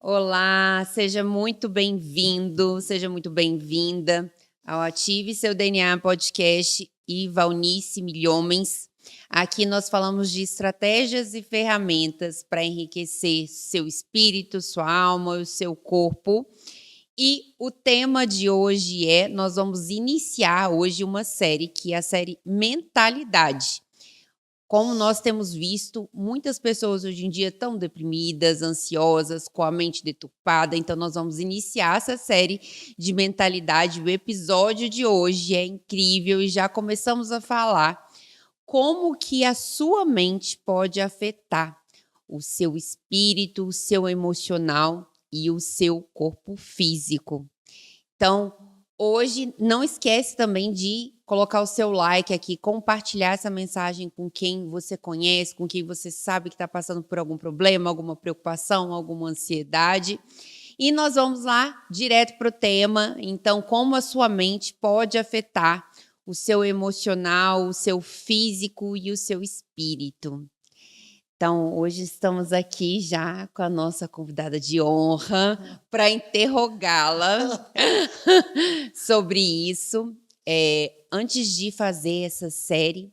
Olá, seja muito bem-vindo, seja muito bem-vinda ao Ative Seu DNA Podcast e Valnice Milhomens. Aqui nós falamos de estratégias e ferramentas para enriquecer seu espírito, sua alma e o seu corpo. E o tema de hoje nós vamos iniciar hoje uma série que é a série Mentalidade. Como nós temos visto, muitas pessoas hoje em dia estão deprimidas, ansiosas, com a mente deturpada, então nós vamos iniciar essa série de mentalidade. O episódio de hoje é incrível e já começamos a falar como que a sua mente pode afetar o seu espírito, o seu emocional e o seu corpo físico. Então, hoje não esquece também de colocar o seu like aqui, compartilhar essa mensagem com quem você conhece, com quem você sabe que está passando por algum problema, alguma preocupação, alguma ansiedade. E nós vamos lá direto para o tema. Então, como a sua mente pode afetar o seu emocional, o seu físico e o seu espírito. Então, hoje estamos aqui já com a nossa convidada de honra para interrogá-la sobre isso. Antes de fazer essa série,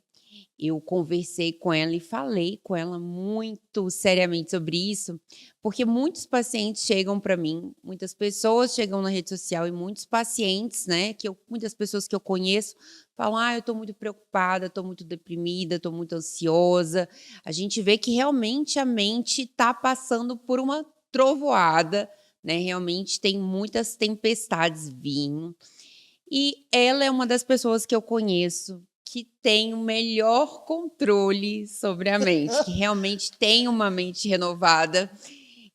eu conversei com ela e falei com ela muito seriamente sobre isso, porque muitos pacientes chegam para mim, muitas pessoas chegam na rede social e muitos pacientes, né, muitas pessoas que eu conheço falam: eu estou muito preocupada, estou muito deprimida, estou muito ansiosa. A gente vê que realmente a mente está passando por uma trovoada, né? Realmente tem muitas tempestades vindo. E ela é uma das pessoas que eu conheço que tem o melhor controle sobre a mente, que realmente tem uma mente renovada.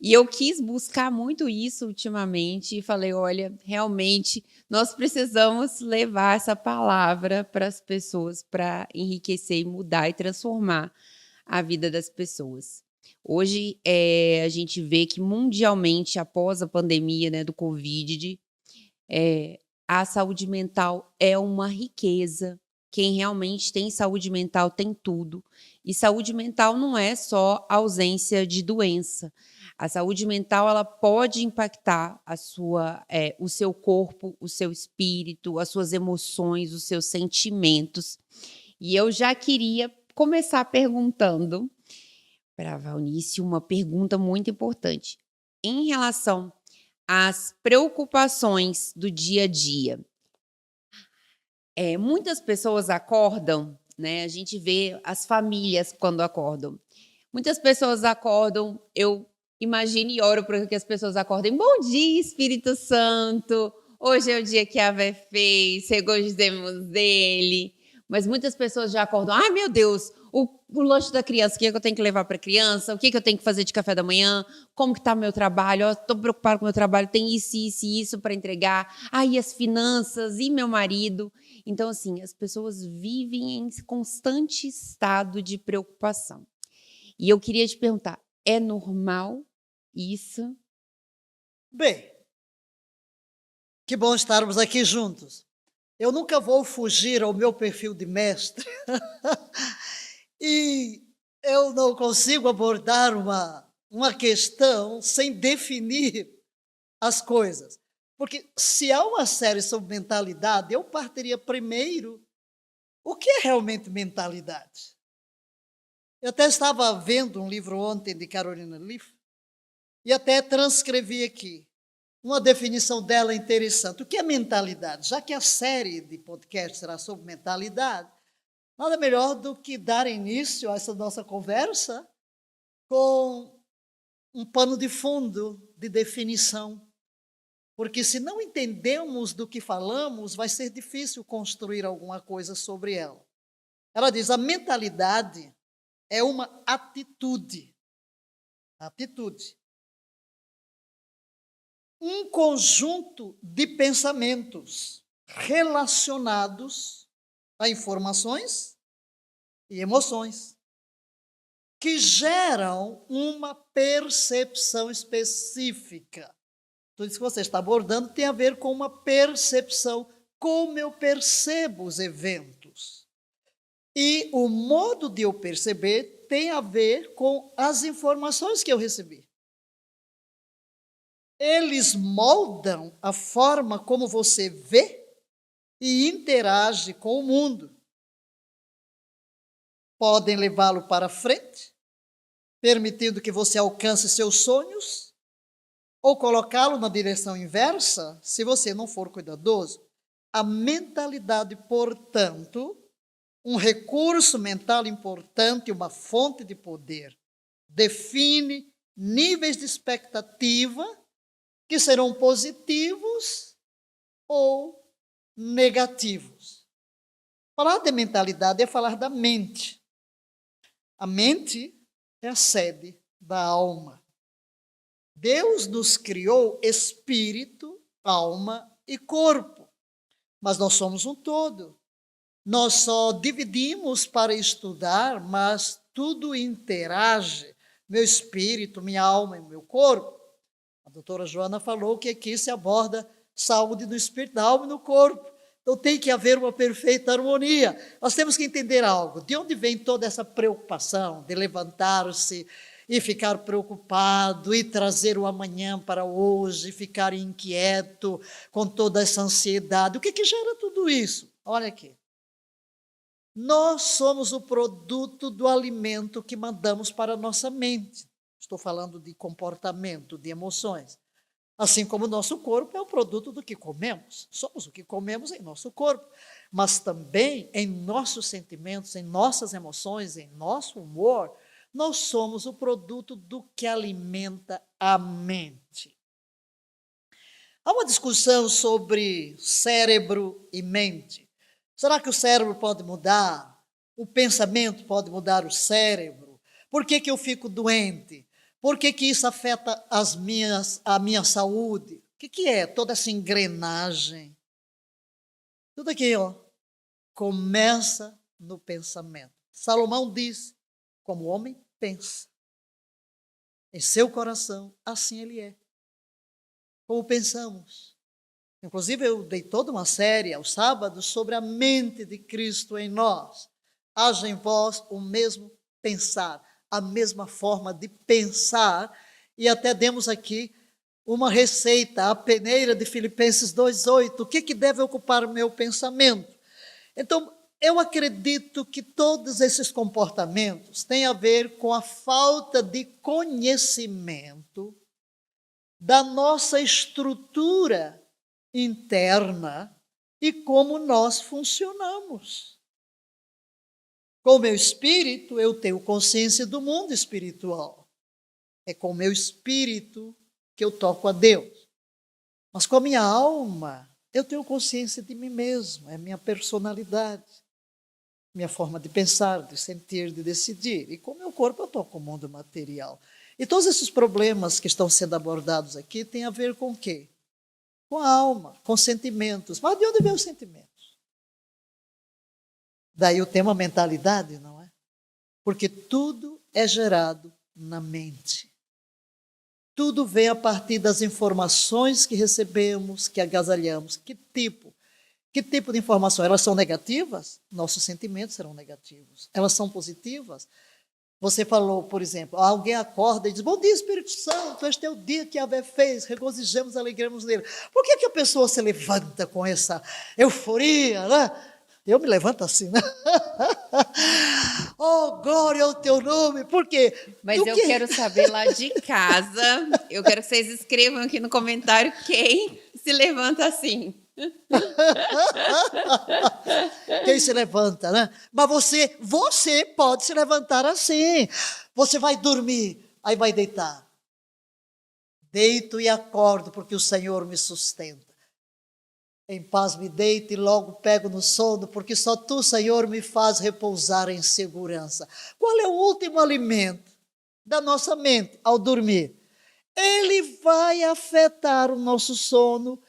E eu quis buscar muito isso ultimamente e falei: olha, realmente nós precisamos levar essa palavra para as pessoas para enriquecer e mudar e transformar a vida das pessoas. Hoje, a gente vê que mundialmente, após a pandemia, né, do Covid, a saúde mental é uma riqueza. Quem realmente tem saúde mental tem tudo. E saúde mental não é só ausência de doença. A saúde mental ela pode impactar o seu corpo, o seu espírito, as suas emoções, os seus sentimentos. E eu já queria começar perguntando para a Valnice uma pergunta muito importante. Em relação às preocupações do dia a dia, muitas pessoas acordam, né, a gente vê as famílias quando acordam. Muitas pessoas acordam, eu imagino e oro para que as pessoas acordem: "Bom dia, Espírito Santo, hoje é o dia que a Vé fez, regozijemos dele". Mas muitas pessoas já acordam: "Ai, meu Deus, o lanche da criança, o que é que eu tenho que levar para a criança? O que é que eu tenho que fazer de café da manhã? Como que está meu trabalho? Estou preocupado com o meu trabalho, tem isso, isso e isso para entregar. Ai, as finanças e meu marido". Então, assim, as pessoas vivem em constante estado de preocupação. E eu queria te perguntar, é normal isso? Bem, que bom estarmos aqui juntos. Eu nunca vou fugir ao meu perfil de mestre e eu não consigo abordar uma questão sem definir as coisas. Porque se há uma série sobre mentalidade, eu partiria primeiro o que é realmente mentalidade. Eu até estava vendo um livro ontem de Carolina Leaf e até transcrevi aqui. Uma definição dela interessante. O que é mentalidade? Já que a série de podcast será sobre mentalidade, nada melhor do que dar início a essa nossa conversa com um pano de fundo de definição. Porque se não entendemos do que falamos, vai ser difícil construir alguma coisa sobre ela. Ela diz: a mentalidade é uma atitude. Atitude. Um conjunto de pensamentos relacionados a informações e emoções que geram uma percepção específica. Tudo isso que você está abordando tem a ver com uma percepção, como eu percebo os eventos. E o modo de eu perceber tem a ver com as informações que eu recebi. Eles moldam a forma como você vê e interage com o mundo. Podem levá-lo para frente, permitindo que você alcance seus sonhos, ou colocá-lo na direção inversa, se você não for cuidadoso. A mentalidade, portanto, um recurso mental importante, uma fonte de poder, define níveis de expectativa que serão positivos ou negativos. Falar de mentalidade é falar da mente. A mente é a sede da alma. Deus nos criou espírito, alma e corpo, mas nós somos um todo. Nós só dividimos para estudar, mas tudo interage, meu espírito, minha alma e meu corpo. A doutora Joana falou que aqui se aborda saúde do espírito, da alma e do corpo. Então tem que haver uma perfeita harmonia. Nós temos que entender algo. De onde vem toda essa preocupação de levantar-se e ficar preocupado e trazer o amanhã para hoje, ficar inquieto com toda essa ansiedade? O que gera tudo isso? Olha aqui. Nós somos o produto do alimento que mandamos para a nossa mente. Estou falando de comportamento, de emoções. Assim como o nosso corpo é o produto do que comemos. Somos o que comemos em nosso corpo. Mas também em nossos sentimentos, em nossas emoções, em nosso humor, nós somos o produto do que alimenta a mente. Há uma discussão sobre cérebro e mente. Será que o cérebro pode mudar? O pensamento pode mudar o cérebro? Por que eu fico doente? Por que isso afeta a minha saúde? O que é toda essa engrenagem? Tudo aqui, começa no pensamento. Salomão diz, como o homem pensa. Em seu coração, assim ele é. Como pensamos. Inclusive, eu dei toda uma série aos sábados sobre a mente de Cristo em nós. Haja em vós o mesmo pensar, a mesma forma de pensar, e até demos aqui uma receita, a peneira de Filipenses 2,8. O que deve ocupar o meu pensamento? Então, eu acredito que todos esses comportamentos têm a ver com a falta de conhecimento da nossa estrutura interna e como nós funcionamos. Com o meu espírito, eu tenho consciência do mundo espiritual. É com o meu espírito que eu toco a Deus. Mas com a minha alma, eu tenho consciência de mim mesmo, é a minha personalidade, minha forma de pensar, de sentir, de decidir. E com o meu corpo, eu toco o mundo material. E todos esses problemas que estão sendo abordados aqui têm a ver com o quê? Com a alma, com sentimentos. Mas de onde vem os sentimentos? Daí o tema mentalidade, não é? Porque tudo é gerado na mente. Tudo vem a partir das informações que recebemos, que agasalhamos. Que tipo? Que tipo de informação? Elas são negativas? Nossos sentimentos serão negativos. Elas são positivas? Você falou, por exemplo, alguém acorda e diz, bom dia, Espírito Santo, este é o dia que Yahvé fez, regozijemos, alegremos nele. Por que a pessoa se levanta com essa euforia, né? Eu me levanto assim, né? Oh, glória ao teu nome, por quê? Mas eu quero saber lá de casa, eu quero que vocês escrevam aqui no comentário quem se levanta assim. Quem se levanta, né? Mas você pode se levantar assim. Você vai dormir, aí vai deitar. Deito e acordo, porque o Senhor me sustenta. Em paz me deito e logo pego no sono, porque só tu, Senhor, me faz repousar em segurança. Qual é o último alimento da nossa mente ao dormir? Ele vai afetar o nosso sono.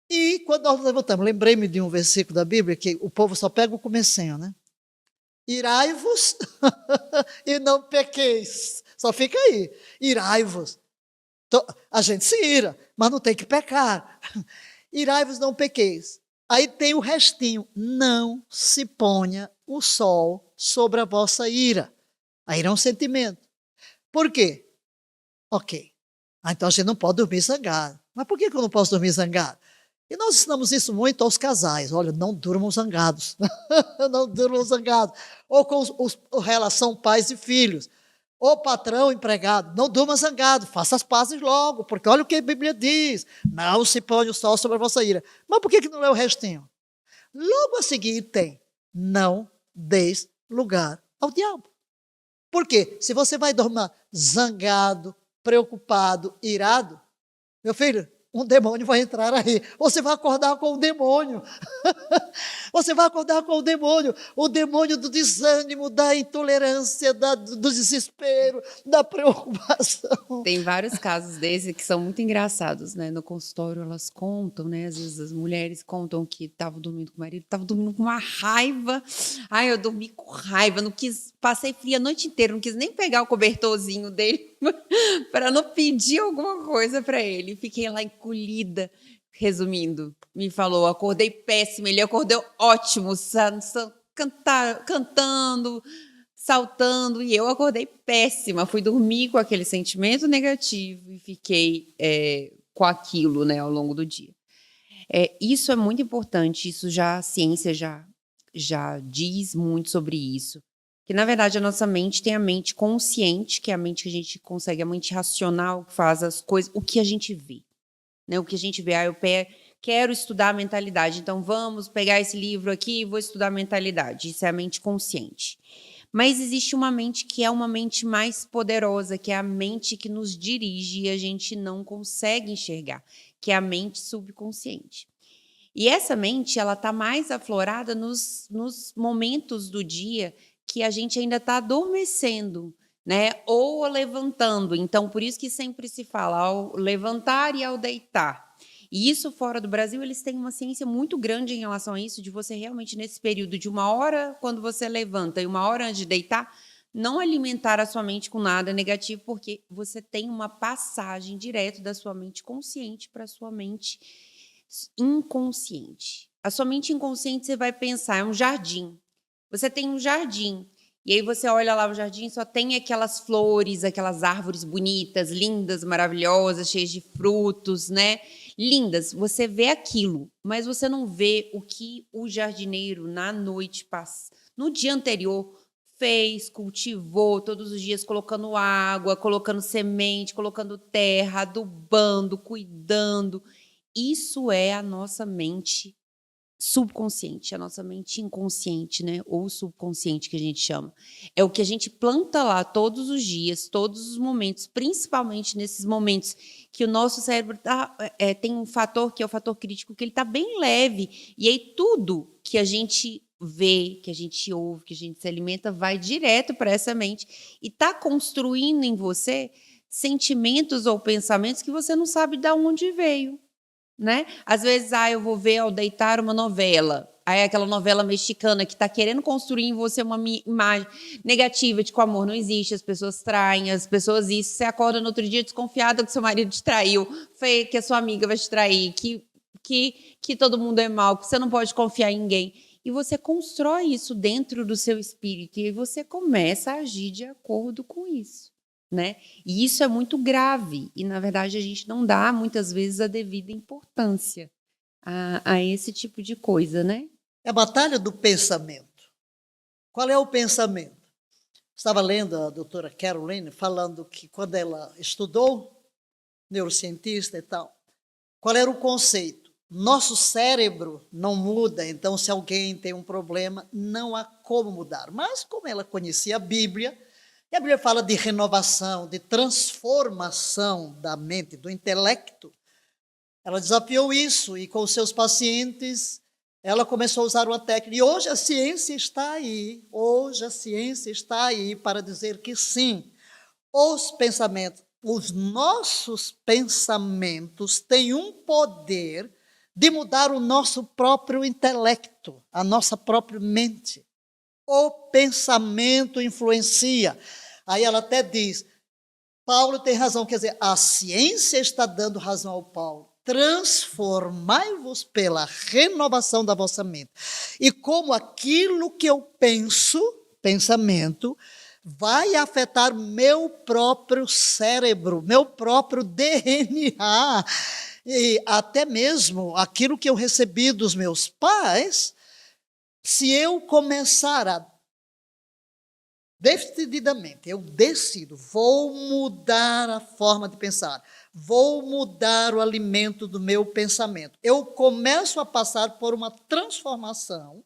E quando nós levantamos, lembrei-me de um versículo da Bíblia, que o povo só pega o comecinho, né? Irai-vos e não pequeis. Só fica aí, irai-vos. Então, a gente se ira, mas não tem que pecar. Irai-vos, não pequeis. Aí tem o restinho, não se ponha o sol sobre a vossa ira. A ira é um sentimento. Por quê? Ok. Então a gente não pode dormir zangado. Mas por que eu não posso dormir zangado? E nós ensinamos isso muito aos casais. Olha, não durmam zangados. Não durmam zangados. Ou com relação pais e filhos. Ou patrão, empregado. Não durma zangado. Faça as pazes logo. Porque olha o que a Bíblia diz. Não se põe o sol sobre a vossa ira. Mas por que não lê o restinho? Logo a seguir tem: não deis lugar ao diabo. Por quê? Se você vai dormir zangado, preocupado, irado, meu filho, um demônio vai entrar aí. Você vai acordar com o demônio. Você vai acordar com o demônio do desânimo, da intolerância, do desespero, da preocupação. Tem vários casos desses que são muito engraçados, né? No consultório elas contam, né? Às vezes as mulheres contam que estavam dormindo com o marido, estavam dormindo com uma raiva. Ai, eu dormi com raiva, não quis, passei fria a noite inteira, não quis nem pegar o cobertorzinho dele para não pedir alguma coisa para ele. Fiquei lá encolhida. Resumindo, me falou, acordei péssima, ele acordou ótimo, cantando, saltando, e eu acordei péssima, fui dormir com aquele sentimento negativo e fiquei com aquilo, né, ao longo do dia. Isso é muito importante, a ciência já diz muito sobre isso, que na verdade a nossa mente tem a mente consciente, que é a mente que a gente consegue, a mente racional, que faz as coisas, o que a gente vê. Né, o que a gente vê, eu quero estudar a mentalidade, então vamos pegar esse livro aqui e vou estudar a mentalidade. Isso é a mente consciente. Mas existe uma mente que é uma mente mais poderosa, que é a mente que nos dirige e a gente não consegue enxergar, que é a mente subconsciente. E essa mente, ela está mais aflorada nos momentos do dia que a gente ainda está adormecendo, né? Ou levantando. Então, por isso que sempre se fala ao levantar e ao deitar. E isso, fora do Brasil, eles têm uma ciência muito grande em relação a isso, de você realmente, nesse período de 1 hora, quando você levanta, e 1 hora antes de deitar, não alimentar a sua mente com nada negativo, porque você tem uma passagem direto da sua mente consciente para a sua mente inconsciente. A sua mente inconsciente, você vai pensar, é um jardim. Você tem um jardim. E aí você olha lá o jardim, só tem aquelas flores, aquelas árvores bonitas, lindas, maravilhosas, cheias de frutos, né? Lindas. Você vê aquilo, mas você não vê o que o jardineiro, na noite, no dia anterior, fez, cultivou todos os dias, colocando água, colocando semente, colocando terra, adubando, cuidando. Isso é a nossa mente subconsciente, a nossa mente inconsciente, né? Ou subconsciente, que a gente chama. É o que a gente planta lá todos os dias, todos os momentos, principalmente nesses momentos que o nosso cérebro tem um fator, que é o fator crítico, que ele está bem leve. E aí tudo que a gente vê, que a gente ouve, que a gente se alimenta, vai direto para essa mente e está construindo em você sentimentos ou pensamentos que você não sabe de onde veio. Né? Às vezes, eu vou ver ao deitar uma novela, aí aquela novela mexicana que está querendo construir em você uma imagem negativa de que o amor não existe, as pessoas traem, as pessoas isso, você acorda no outro dia desconfiada que seu marido te traiu, que a sua amiga vai te trair, que todo mundo é mau, que você não pode confiar em ninguém. E você constrói isso dentro do seu espírito e você começa a agir de acordo com isso. Né? E isso é muito grave e, na verdade, a gente não dá, muitas vezes, a devida importância a esse tipo de coisa, né? É a batalha do pensamento. Qual é o pensamento? Estava lendo a doutora Caroline falando que quando ela estudou, neurocientista e tal, qual era o conceito? Nosso cérebro não muda, então se alguém tem um problema, não há como mudar. Mas como ela conhecia a Bíblia, e a Bíblia fala de renovação, de transformação da mente, do intelecto. Ela desafiou isso e com os seus pacientes, ela começou a usar uma técnica. E hoje a ciência está aí para dizer que sim, os nossos pensamentos têm um poder de mudar o nosso próprio intelecto, a nossa própria mente. O pensamento influencia. Aí ela até diz, Paulo tem razão, quer dizer, a ciência está dando razão ao Paulo. Transformai-vos pela renovação da vossa mente. E como aquilo que eu penso, pensamento, vai afetar meu próprio cérebro, meu próprio DNA, e até mesmo aquilo que eu recebi dos meus pais. Se eu começar a, decididamente, eu decido, vou mudar a forma de pensar, vou mudar o alimento do meu pensamento, eu começo a passar por uma transformação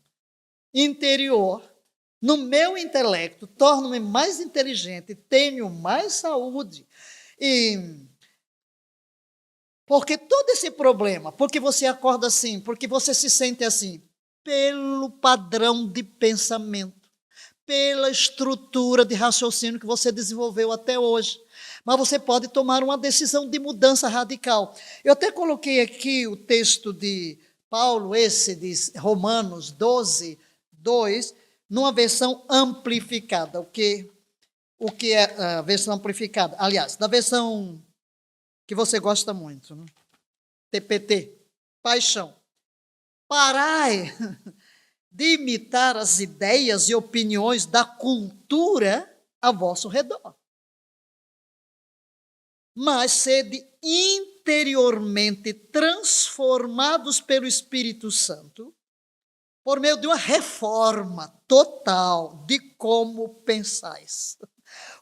interior no meu intelecto, torno-me mais inteligente, tenho mais saúde. E porque todo esse problema, porque você acorda assim, porque você se sente assim, pelo padrão de pensamento, pela estrutura de raciocínio que você desenvolveu até hoje. Mas você pode tomar uma decisão de mudança radical. Eu até coloquei aqui o texto de Paulo, esse de Romanos 12, 2, numa versão amplificada. O que é a versão amplificada? Aliás, da versão que você gosta muito, né? TPT, paixão. Parai de imitar as ideias e opiniões da cultura a vosso redor, mas sede interiormente transformados pelo Espírito Santo, por meio de uma reforma total de como pensais.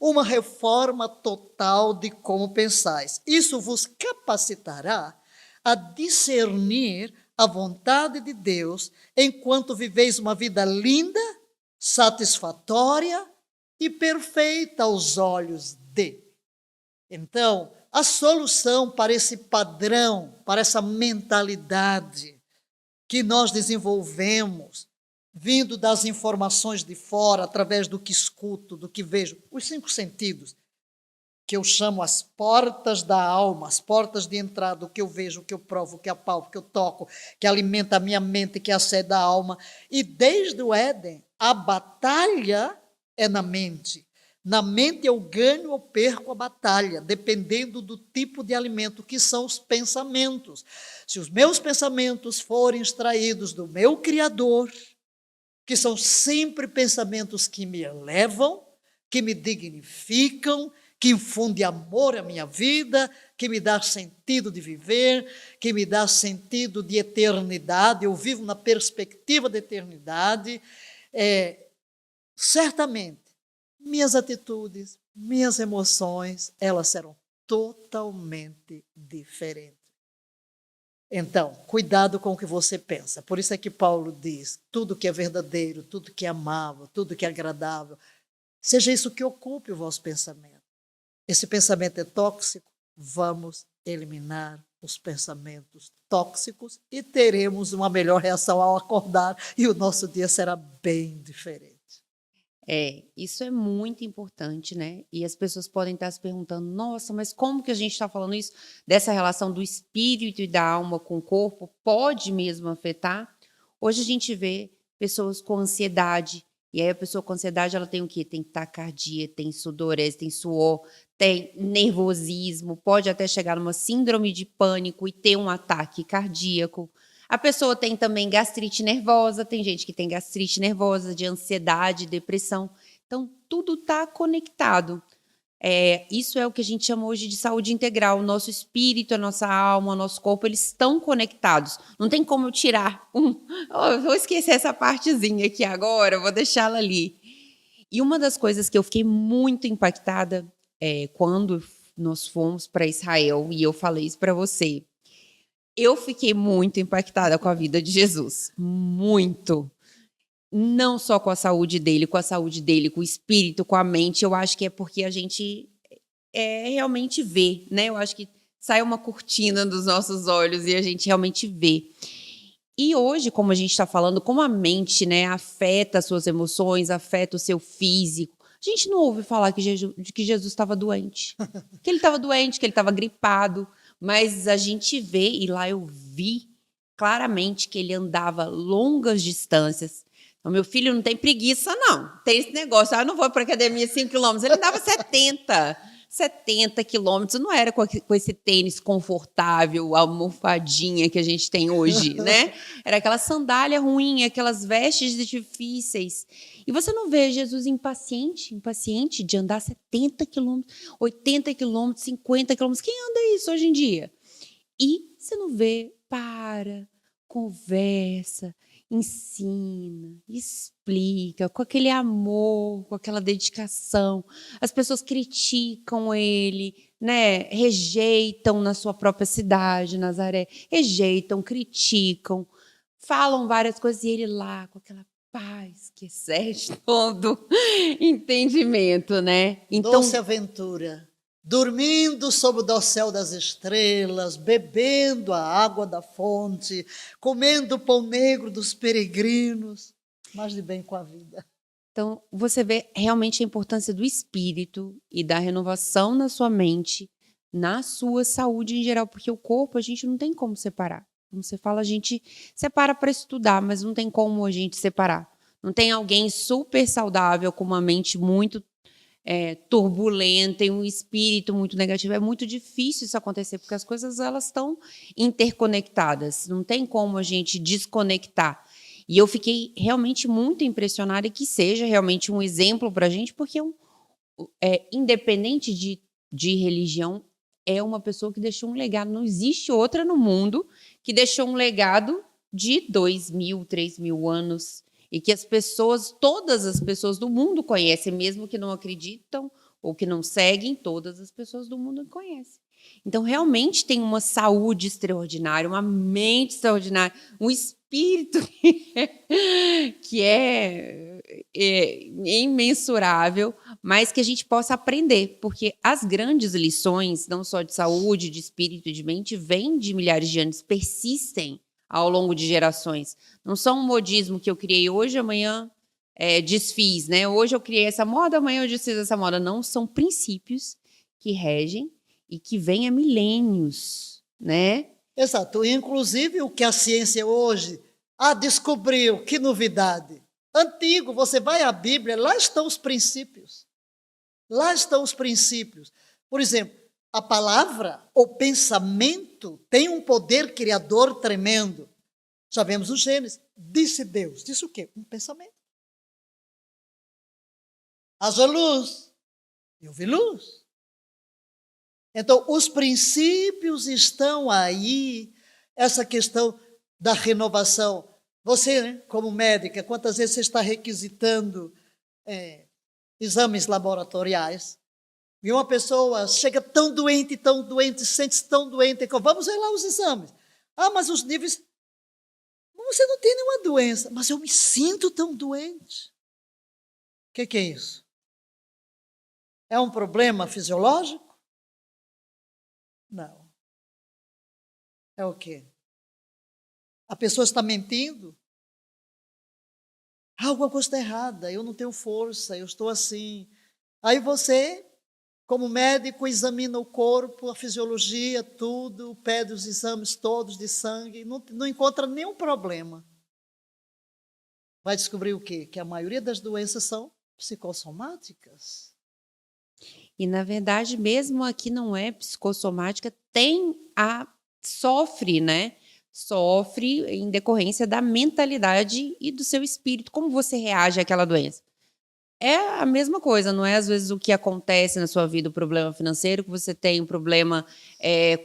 Uma reforma total de como pensais. Isso vos capacitará a discernir a vontade de Deus enquanto viveis uma vida linda, satisfatória e perfeita aos olhos dele. Então, a solução para esse padrão, para essa mentalidade que nós desenvolvemos, vindo das informações de fora, através do que escuto, do que vejo, os 5 sentidos, que eu chamo as portas da alma, as portas de entrada, o que eu vejo, o que eu provo, o que apalpo, o que eu toco, que alimenta a minha mente, que é a sede da alma. E desde o Éden, a batalha é na mente. Na mente eu ganho ou perco a batalha, dependendo do tipo de alimento, que são os pensamentos. Se os meus pensamentos forem extraídos do meu Criador, que são sempre pensamentos que me elevam, que me dignificam, que infunde amor à minha vida, que me dá sentido de viver, que me dá sentido de eternidade, eu vivo na perspectiva da eternidade, certamente, minhas atitudes, minhas emoções, elas serão totalmente diferentes. Então, cuidado com o que você pensa. Por isso é que Paulo diz, tudo que é verdadeiro, tudo que é amável, tudo que é agradável, seja isso que ocupe o vosso pensamento. Esse pensamento é tóxico, vamos eliminar os pensamentos tóxicos e teremos uma melhor reação ao acordar e o nosso dia será bem diferente. Isso é muito importante, né? E as pessoas podem estar se perguntando, nossa, mas como que a gente está falando isso? Dessa relação do espírito e da alma com o corpo, pode mesmo afetar? Hoje a gente vê pessoas com ansiedade, e aí a pessoa com ansiedade, ela tem o quê? Tem taquicardia, tem sudorese, tem suor, tem nervosismo, pode até chegar numa síndrome de pânico e ter um ataque cardíaco. A pessoa tem também gastrite nervosa, tem gente que tem gastrite nervosa, de ansiedade, depressão. Então, tudo está conectado. Isso é o que a gente chama hoje de saúde integral. O nosso espírito, a nossa alma, o nosso corpo, eles estão conectados. Não tem como eu tirar vou esquecer essa partezinha aqui agora, vou deixá-la ali. E uma das coisas que eu fiquei muito impactada quando nós fomos para Israel, e eu falei isso para você, eu fiquei muito impactada com a vida de Jesus. Muito. Não só com a saúde dele, com o espírito, com a mente. Eu acho que é porque a gente realmente vê, né? Eu acho que sai uma cortina dos nossos olhos e a gente realmente vê. E hoje, como a gente está falando, como a mente, né, afeta as suas emoções, afeta o seu físico, a gente não ouve falar que Jesus estava doente. Que ele estava doente, que ele estava gripado. Mas a gente vê, e lá eu vi claramente que ele andava longas distâncias. Então, meu filho não tem preguiça, não. Tem esse negócio, eu não vou para a academia 5 quilômetros. Ele andava 70, 70 quilômetros, não era com esse tênis confortável, almofadinha que a gente tem hoje, né? Era aquela sandália ruim, aquelas vestes difíceis. E você não vê Jesus impaciente de andar 70 quilômetros, 80 quilômetros, 50 quilômetros. Quem anda isso hoje em dia? E você não vê, conversa, ensina, explica, com aquele amor, com aquela dedicação. As pessoas criticam ele, né? Rejeitam na sua própria cidade, Nazaré. Rejeitam, criticam, falam várias coisas e ele lá, com aquela paz que excede todo entendimento, né? Então, Doce aventura, dormindo sob o dossel das estrelas, bebendo a água da fonte, comendo o pão negro dos peregrinos, mais de bem com a vida. Então, você vê realmente a importância do espírito e da renovação na sua mente, na sua saúde em geral, porque o corpo a gente não tem como separar. Como você fala, a gente separa para estudar, mas não tem como a gente separar. Não tem alguém super saudável com uma mente muito turbulenta e um espírito muito negativo. É muito difícil isso acontecer, porque as coisas elas estão interconectadas. Não tem como a gente desconectar. E eu fiquei realmente muito impressionada e que seja realmente um exemplo para a gente, porque independente de religião, é uma pessoa que deixou um legado. Não existe outra no mundo que deixou um legado de 2.000, 3.000 anos e que todas as pessoas do mundo conhecem, mesmo que não acreditam ou que não seguem, todas as pessoas do mundo conhecem. Então, realmente tem uma saúde extraordinária, uma mente extraordinária, um espírito que é imensurável, mas que a gente possa aprender, porque as grandes lições, não só de saúde, de espírito e de mente, vêm de milhares de anos, persistem ao longo de gerações. Não são um modismo que eu criei hoje, amanhã desfiz, né? Hoje eu criei essa moda, amanhã eu desfiz essa moda. Não, são princípios que regem e que vêm há milênios, né? Exato. Inclusive o que a ciência hoje descobriu, que novidade. Antigo, você vai à Bíblia, lá estão os princípios. Lá estão os princípios. Por exemplo, a palavra, o pensamento, tem um poder criador tremendo. Já vemos no Gênesis. Disse Deus. Disse o quê? Um pensamento. Haja luz. Eu vi luz. Então, os princípios estão aí. Essa questão da renovação. Você, né, como médica, quantas vezes você está requisitando exames laboratoriais? E uma pessoa chega tão doente, sente-se tão doente, vamos ver lá os exames. Mas os níveis... Você não tem nenhuma doença, mas eu me sinto tão doente. O que é isso? É um problema fisiológico? Não. É o quê? A pessoa está mentindo? Alguma coisa está errada, eu não tenho força, eu estou assim. Aí você, como médico, examina o corpo, a fisiologia, tudo, pede os exames todos de sangue, não encontra nenhum problema. Vai descobrir o quê? Que a maioria das doenças são psicossomáticas. E, na verdade, mesmo aqui não é psicossomática, sofre, né? Sofre em decorrência da mentalidade e do seu espírito. Como você reage àquela doença? É a mesma coisa, não é às vezes o que acontece na sua vida, o problema financeiro, que você tem um problema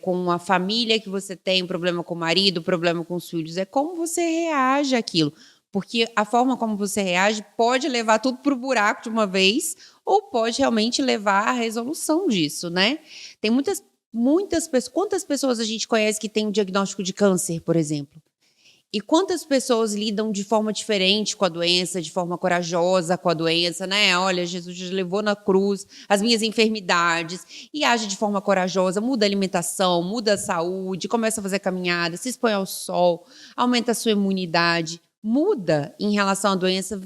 com a família, que você tem um problema com o marido, um problema com os filhos. É como você reage àquilo. Porque a forma como você reage pode levar tudo para o buraco de uma vez ou pode realmente levar à resolução disso, né? Tem muitas pessoas. Quantas pessoas a gente conhece que tem um diagnóstico de câncer, por exemplo? E quantas pessoas lidam de forma diferente com a doença, de forma corajosa com a doença, né? Olha, Jesus já levou na cruz as minhas enfermidades e age de forma corajosa, muda a alimentação, muda a saúde, começa a fazer caminhada, se expõe ao sol, aumenta a sua imunidade, muda em relação à doença,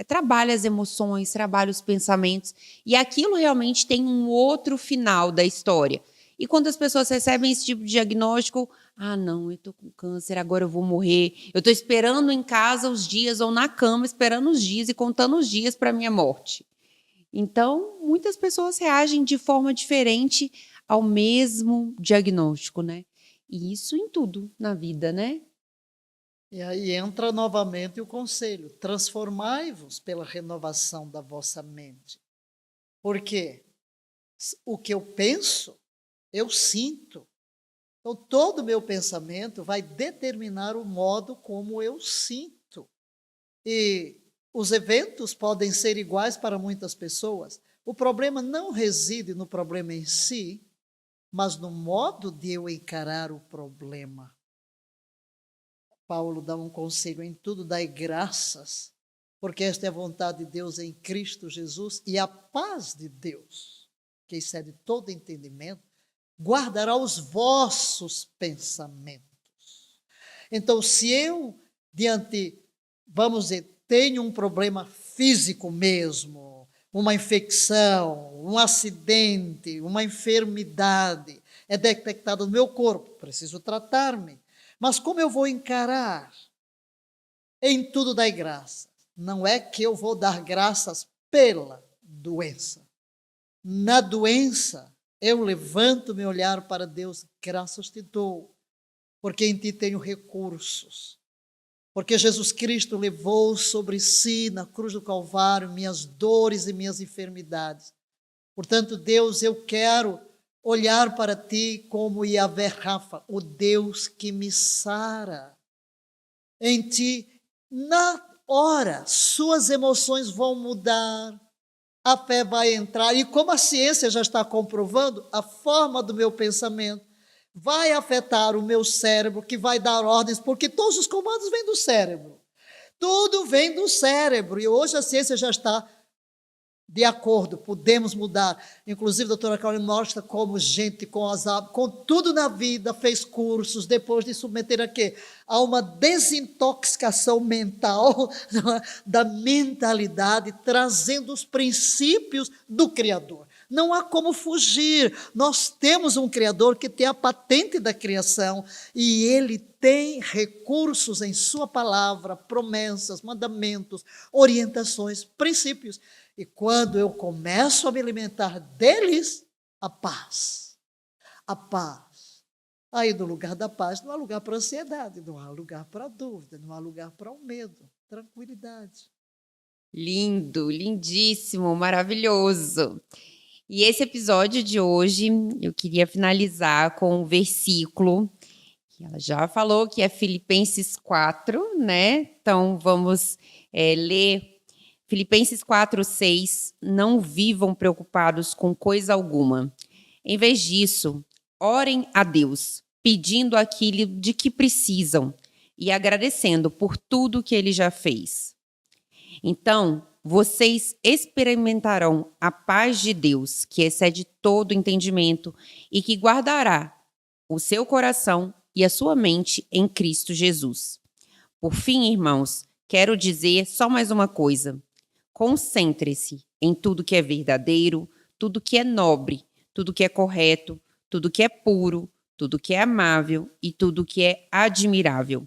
trabalha as emoções, trabalha os pensamentos e aquilo realmente tem um outro final da história. E quando as pessoas recebem esse tipo de diagnóstico, não, eu estou com câncer, agora eu vou morrer. Eu estou esperando em casa os dias ou na cama, esperando os dias e contando os dias para a minha morte. Então, muitas pessoas reagem de forma diferente ao mesmo diagnóstico, né? E isso em tudo na vida, né? E aí entra novamente o conselho: transformai-vos pela renovação da vossa mente. Porque o que eu penso, eu sinto. Então, todo o meu pensamento vai determinar o modo como eu sinto. E os eventos podem ser iguais para muitas pessoas. O problema não reside no problema em si, mas no modo de eu encarar o problema. Paulo dá um conselho: em tudo dai graças, porque esta é a vontade de Deus em Cristo Jesus, e a paz de Deus, que excede todo entendimento, guardará os vossos pensamentos. Então, se eu, vamos dizer, tenho um problema físico mesmo, uma infecção, um acidente, uma enfermidade, é detectada no meu corpo, preciso tratar-me. Mas como eu vou encarar? Em tudo dai graça. Não é que eu vou dar graças pela doença. Na doença, eu levanto meu olhar para Deus, graças te dou, porque em ti tenho recursos. Porque Jesus Cristo levou sobre si, na cruz do Calvário, minhas dores e minhas enfermidades. Portanto, Deus, eu quero olhar para ti como Yahvé Rafa, o Deus que me sara. Em ti, na hora, suas emoções vão mudar, a fé vai entrar, e como a ciência já está comprovando, a forma do meu pensamento vai afetar o meu cérebro, que vai dar ordens, porque todos os comandos vêm do cérebro. Tudo vem do cérebro, e hoje a ciência já está de acordo, podemos mudar. Inclusive, a doutora Carolina mostra como gente com tudo na vida fez cursos, depois de submeter a quê? A uma desintoxicação mental, da mentalidade, trazendo os princípios do Criador. Não há como fugir. Nós temos um Criador que tem a patente da criação e ele tem recursos em sua palavra, promessas, mandamentos, orientações, princípios. E quando eu começo a me alimentar deles, a paz. A paz. Aí no lugar da paz não há lugar para ansiedade, não há lugar para dúvida, não há lugar para o medo. Tranquilidade. Lindo, lindíssimo, maravilhoso. E esse episódio de hoje, eu queria finalizar com um versículo que ela já falou, que é Filipenses 4, né? Então, vamos ler Filipenses 4:6. Não vivam preocupados com coisa alguma. Em vez disso, orem a Deus, pedindo aquilo de que precisam e agradecendo por tudo que Ele já fez. Então, vocês experimentarão a paz de Deus, que excede todo entendimento e que guardará o seu coração e a sua mente em Cristo Jesus. Por fim, irmãos, quero dizer só mais uma coisa. Concentre-se em tudo que é verdadeiro, tudo que é nobre, tudo que é correto, tudo que é puro, tudo que é amável e tudo que é admirável.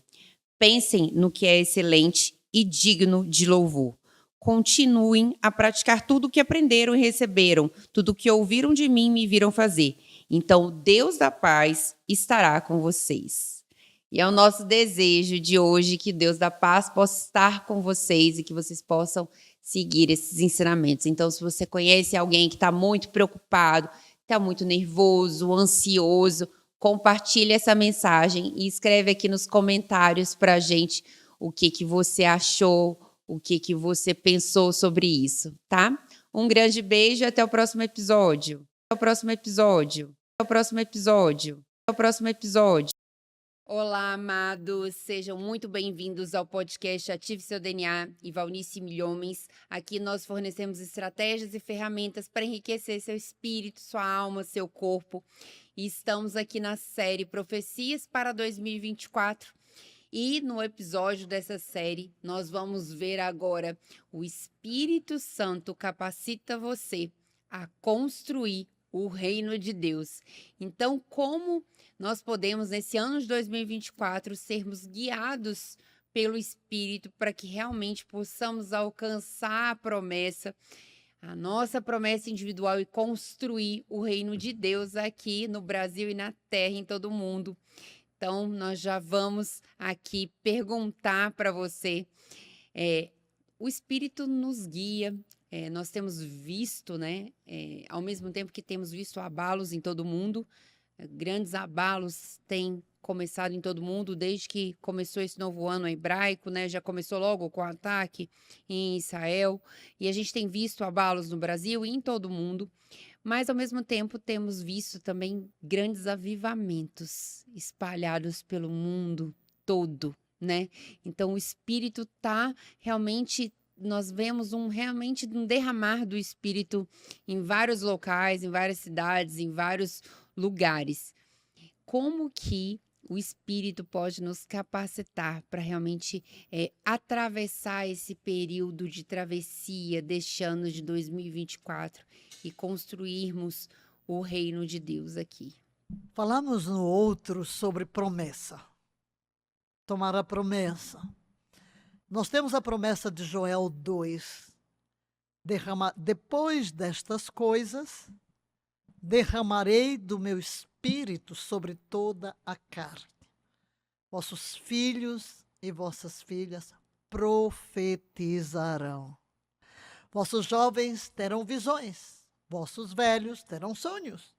Pensem no que é excelente e digno de louvor. Continuem a praticar tudo o que aprenderam e receberam, tudo o que ouviram de mim e me viram fazer. Então, Deus da paz estará com vocês. E é o nosso desejo de hoje que Deus da paz possa estar com vocês e que vocês possam seguir esses ensinamentos. Então, se você conhece alguém que está muito preocupado, está muito nervoso, ansioso, compartilhe essa mensagem e escreve aqui nos comentários para a gente o que você achou, o que você pensou sobre isso, tá? Um grande beijo e até o próximo episódio. Até o próximo episódio. Até o próximo episódio. Até o próximo episódio. Olá, amados, sejam muito bem-vindos ao podcast Ative Seu DNA e Valnice Milhomens. Aqui nós fornecemos estratégias e ferramentas para enriquecer seu espírito, sua alma, seu corpo. E estamos aqui na série Profecias para 2024. E no episódio dessa série, nós vamos ver agora o Espírito Santo capacita você a construir o reino de Deus. Então, como nós podemos, nesse ano de 2024, sermos guiados pelo Espírito para que realmente possamos alcançar a promessa, a nossa promessa individual e construir o reino de Deus aqui no Brasil e na terra, em todo mundo. Então, nós já vamos aqui perguntar para você. O Espírito nos guia, nós temos visto, né, ao mesmo tempo que temos visto abalos em todo mundo, grandes abalos têm começado em todo mundo desde que começou esse novo ano hebraico, né? Já começou logo com o ataque em Israel, e a gente tem visto abalos no Brasil e em todo mundo, mas ao mesmo tempo temos visto também grandes avivamentos espalhados pelo mundo todo, né? Então o Espírito está realmente, nós vemos realmente um derramar do Espírito em vários locais, em várias cidades, em vários lugares. Como que o Espírito pode nos capacitar para realmente atravessar esse período de travessia deste ano de 2024 e construirmos o reino de Deus aqui? Falamos no outro sobre promessa. Tomar a promessa. Nós temos a promessa de Joel 2. Depois destas coisas, derramarei do meu espírito sobre toda a carne. Vossos filhos e vossas filhas profetizarão. Vossos jovens terão visões, vossos velhos terão sonhos.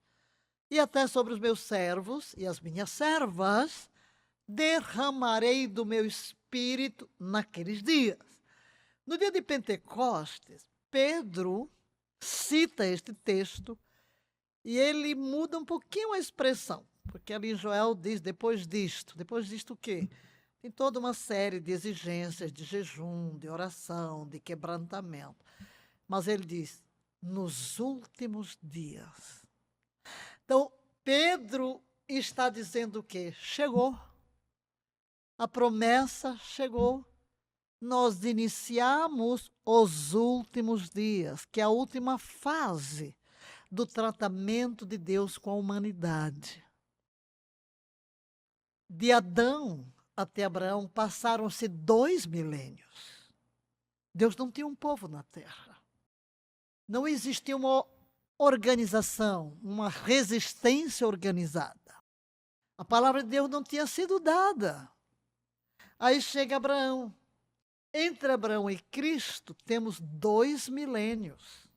E até sobre os meus servos e as minhas servas derramarei do meu espírito naqueles dias. No dia de Pentecostes, Pedro cita este texto e ele muda um pouquinho a expressão, porque ali Joel diz depois disto o quê? Tem toda uma série de exigências de jejum, de oração, de quebrantamento. Mas ele diz, nos últimos dias. Então, Pedro está dizendo o quê? Chegou. A promessa chegou. Nós iniciamos os últimos dias, que é a última fase do tratamento de Deus com a humanidade. De Adão até Abraão passaram-se 2 milênios. Deus não tinha um povo na terra. Não existia uma organização, uma resistência organizada. A palavra de Deus não tinha sido dada. Aí chega Abraão. Entre Abraão e Cristo temos 2 milênios.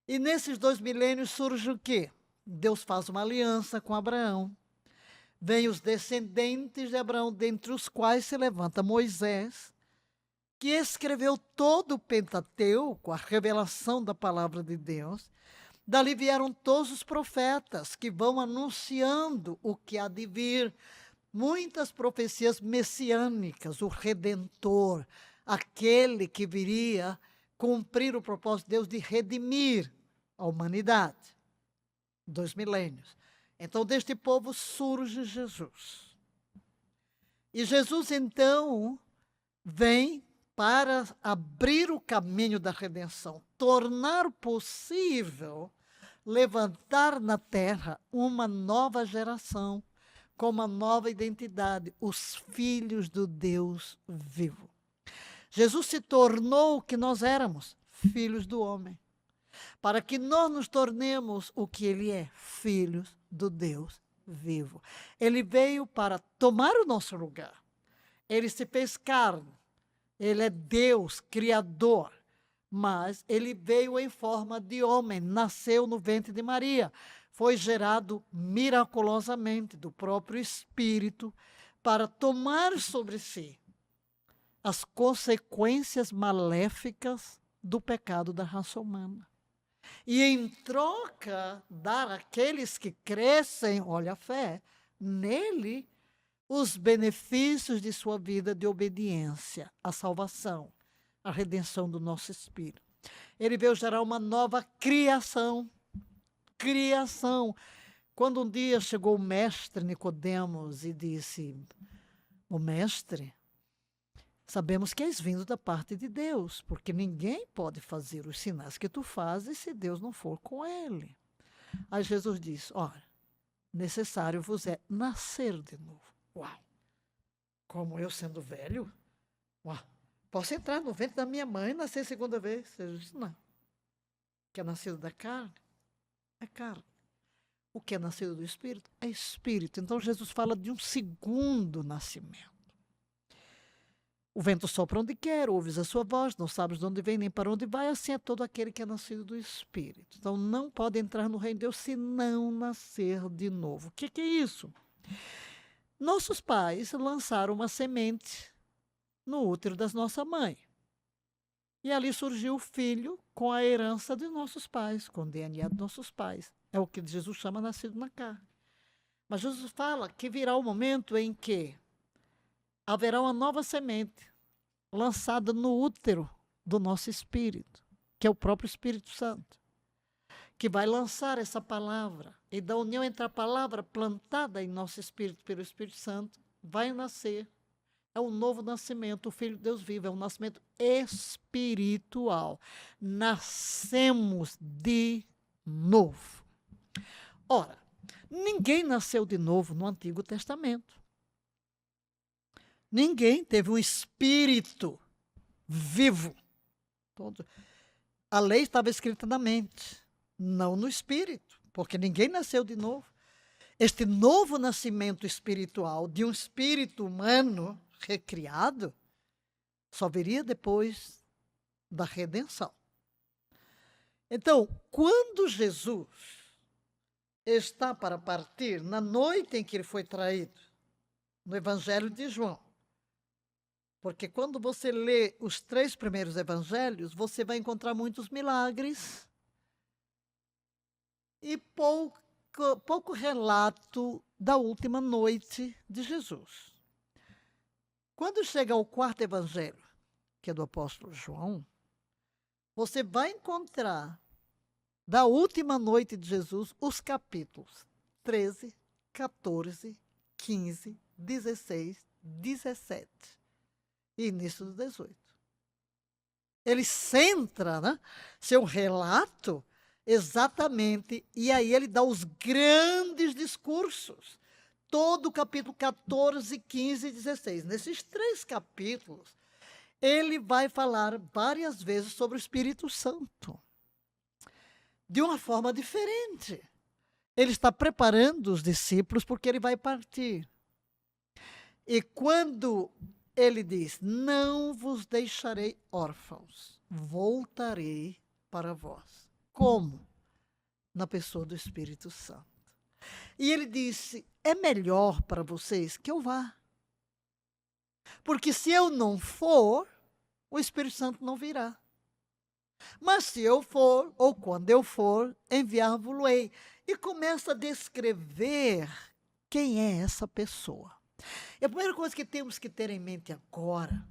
E nesses 2 milênios surge o quê? Deus faz uma aliança com Abraão. Vêm os descendentes de Abraão, dentre os quais se levanta Moisés, que escreveu todo o Pentateuco, a revelação da palavra de Deus. Dali vieram todos os profetas que vão anunciando o que há de vir. Muitas profecias messiânicas, o Redentor, aquele que viria cumprir o propósito de Deus de redimir a humanidade. 2 milênios. Então, deste povo surge Jesus. E Jesus, então, vem para abrir o caminho da redenção, tornar possível levantar na terra uma nova geração, com uma nova identidade, os filhos do Deus vivo. Jesus se tornou o que nós éramos, filhos do homem, para que nós nos tornemos o que ele é, filhos do Deus vivo. Ele veio para tomar o nosso lugar. Ele se fez carne. Ele é Deus, Criador, mas ele veio em forma de homem, nasceu no ventre de Maria, foi gerado miraculosamente do próprio Espírito para tomar sobre si as consequências maléficas do pecado da raça humana. E em troca, dar àqueles que crescem, olha a fé, nele, os benefícios de sua vida de obediência, a salvação, a redenção do nosso espírito. Ele veio gerar uma nova criação. Quando um dia chegou o mestre Nicodemos e disse, o mestre, sabemos que és vindo da parte de Deus, porque ninguém pode fazer os sinais que tu fazes se Deus não for com ele. Aí Jesus disse, olha, necessário vos é nascer de novo. Uau! Como eu sendo velho? Uau! Posso entrar no ventre da minha mãe e nascer segunda vez? Jesus disse, não. que é nascido da carne é carne. O que é nascido do Espírito é Espírito. Então Jesus fala de um segundo nascimento. O vento sopra onde quer, ouves a sua voz, não sabes de onde vem nem para onde vai, assim é todo aquele que é nascido do Espírito. Então não pode entrar no reino de Deus se não nascer de novo. O que é isso? Nossos pais lançaram uma semente no útero da nossa mãe. E ali surgiu o filho com a herança de nossos pais, com o DNA de nossos pais. É o que Jesus chama nascido na carne. Mas Jesus fala que virá o momento em que haverá uma nova semente lançada no útero do nosso espírito, que é o próprio Espírito Santo, que vai lançar essa palavra. E da união entre a palavra plantada em nosso espírito pelo Espírito Santo, vai nascer. É um novo nascimento, o Filho de Deus vivo, é um nascimento espiritual. Nascemos de novo. Ora, ninguém nasceu de novo no Antigo Testamento. Ninguém teve um espírito vivo. A lei estava escrita na mente, não no espírito, porque ninguém nasceu de novo. Este novo nascimento espiritual de um espírito humano recriado só viria depois da redenção. Então, quando Jesus está para partir, na noite em que ele foi traído, no Evangelho de João, porque quando você lê os 3 primeiros evangelhos, você vai encontrar muitos milagres e pouco relato da última noite de Jesus. Quando chega ao 4º evangelho, que é do apóstolo João, você vai encontrar da última noite de Jesus os capítulos 13, 14, 15, 16, 17 e início do 18. Ele centra, né, seu relato exatamente, e aí ele dá os grandes discursos. Todo o capítulo 14, 15 e 16. Nesses 3 capítulos, ele vai falar várias vezes sobre o Espírito Santo. De uma forma diferente. Ele está preparando os discípulos porque ele vai partir. E quando ele diz, não vos deixarei órfãos, voltarei para vós. Como? Na pessoa do Espírito Santo. E ele disse, é melhor para vocês que eu vá. Porque se eu não for, o Espírito Santo não virá. Mas se eu for, ou quando eu for, enviar-vos-ei. E começa a descrever quem é essa pessoa. E a primeira coisa que temos que ter em mente agora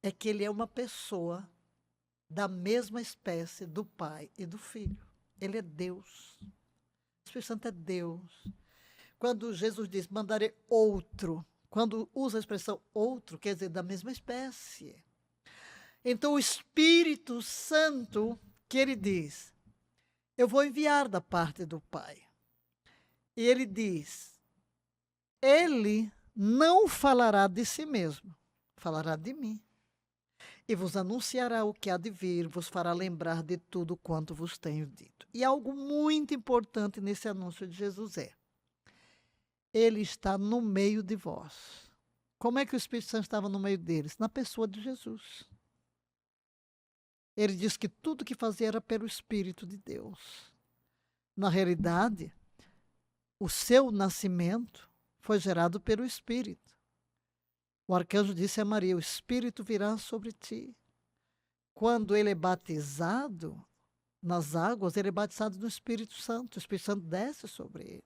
é que ele é uma pessoa da mesma espécie do Pai e do Filho. Ele é Deus. O Espírito Santo é Deus. Quando Jesus diz, mandarei outro, quando usa a expressão outro, quer dizer, da mesma espécie. Então, o Espírito Santo, que ele diz, eu vou enviar da parte do Pai. E ele diz, ele não falará de si mesmo, falará de mim. E vos anunciará o que há de vir, vos fará lembrar de tudo quanto vos tenho dito. E algo muito importante nesse anúncio de Jesus é, ele está no meio de vós. Como é que o Espírito Santo estava no meio deles? Na pessoa de Jesus. Ele diz que tudo que fazia era pelo Espírito de Deus. Na realidade, o seu nascimento foi gerado pelo Espírito. O arcanjo disse a Maria, o Espírito virá sobre ti. Quando ele é batizado nas águas, ele é batizado no Espírito Santo. O Espírito Santo desce sobre ele.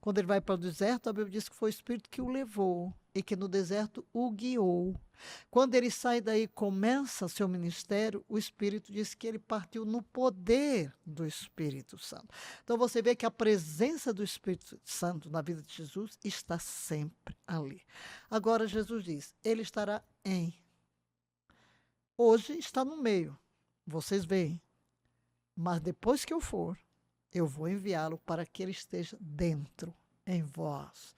Quando ele vai para o deserto, a Bíblia diz que foi o Espírito que o levou e que no deserto o guiou. Quando ele sai daí e começa seu ministério, o Espírito diz que ele partiu no poder do Espírito Santo. Então você vê que a presença do Espírito Santo na vida de Jesus está sempre ali. Agora Jesus diz, ele estará em. Hoje está no meio, vocês veem. Mas depois que eu for, eu vou enviá-lo para que ele esteja dentro, em vós.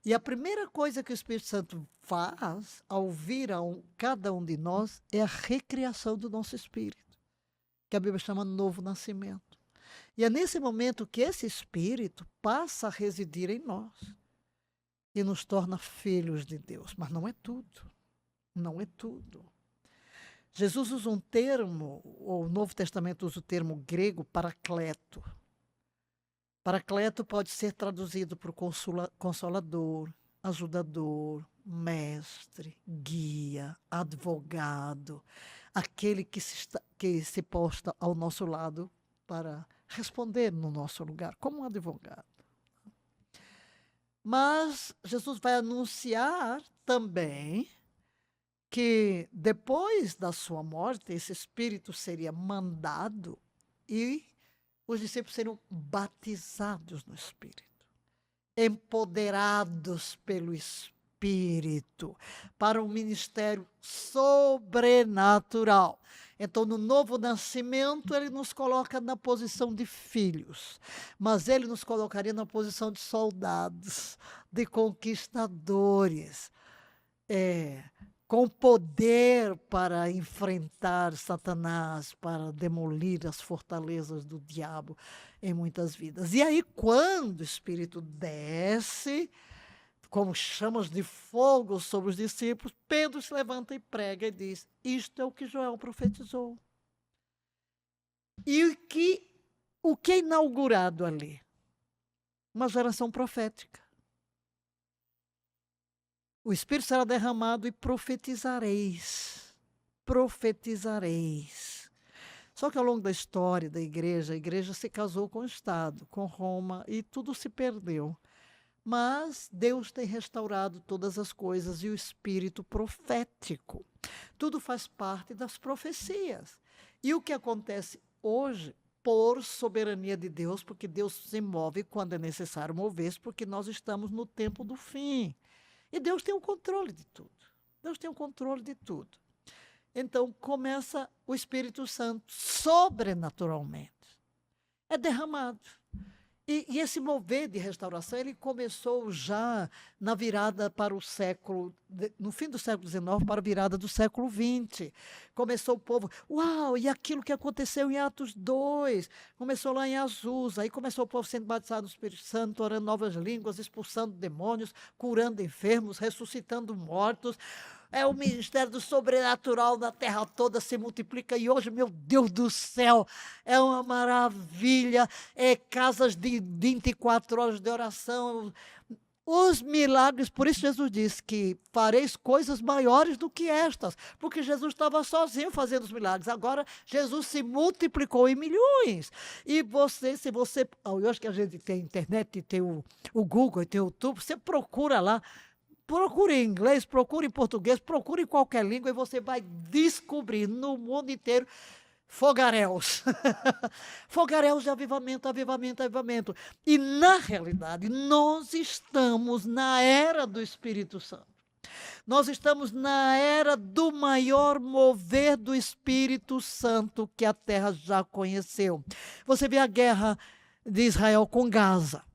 E a primeira coisa que o Espírito Santo faz ao vir a cada um de nós é a recriação do nosso espírito. que a Bíblia chama novo nascimento. E é nesse momento que esse Espírito passa a residir em nós e nos torna filhos de Deus. Mas não é tudo. Não é tudo. Jesus usa um termo, ou o Novo Testamento usa o termo grego paracleto. Paracleto pode ser traduzido por consolador, ajudador, mestre, guia, advogado, aquele que se posta ao nosso lado para responder no nosso lugar, como um advogado. Mas Jesus vai anunciar também que depois da sua morte, esse Espírito seria mandado e os discípulos seriam batizados no Espírito, empoderados pelo Espírito, para um ministério sobrenatural. Então, no novo nascimento, ele nos coloca na posição de filhos, mas ele nos colocaria na posição de soldados, de conquistadores, com poder para enfrentar Satanás, para demolir as fortalezas do diabo em muitas vidas. E aí, quando o Espírito desce, como chamas de fogo sobre os discípulos, Pedro se levanta e prega e diz: isto é o que Joel profetizou. E o que é inaugurado ali? Uma geração profética. O Espírito será derramado e profetizareis. Profetizareis. Só que ao longo da história da igreja, a igreja se casou com o Estado, com Roma, e tudo se perdeu. Mas Deus tem restaurado todas as coisas e o espírito profético. Tudo faz parte das profecias. E o que acontece hoje, por soberania de Deus, porque Deus se move quando é necessário mover-se, porque nós estamos no tempo do fim. E Deus tem o controle de tudo. Deus tem o controle de tudo. Então começa o Espírito Santo sobrenaturalmente. É derramado. E esse mover de restauração, ele começou já na virada para o século, no fim do século XIX, para a virada do século XX. Começou o povo, uau, e aquilo que aconteceu em Atos 2, começou lá em Azusa, aí começou o povo sendo batizado no Espírito Santo, orando novas línguas, expulsando demônios, curando enfermos, ressuscitando mortos. É o ministério do sobrenatural da terra toda se multiplica e hoje, meu Deus do céu, é uma maravilha, casas de 24 horas de oração, os milagres, por isso Jesus disse que fareis coisas maiores do que estas, porque Jesus estava sozinho fazendo os milagres, agora Jesus se multiplicou em milhões, e você, se você, hoje que a gente tem internet, tem o Google, tem o YouTube, você procura lá, procure em inglês, procure em português, procure em qualquer língua e você vai descobrir no mundo inteiro fogaréus. Fogaréus de avivamento, avivamento, avivamento. E, na realidade, nós estamos na era do Espírito Santo. Nós estamos na era do maior mover do Espírito Santo que a terra já conheceu. Você vê a guerra de Israel com Gaza.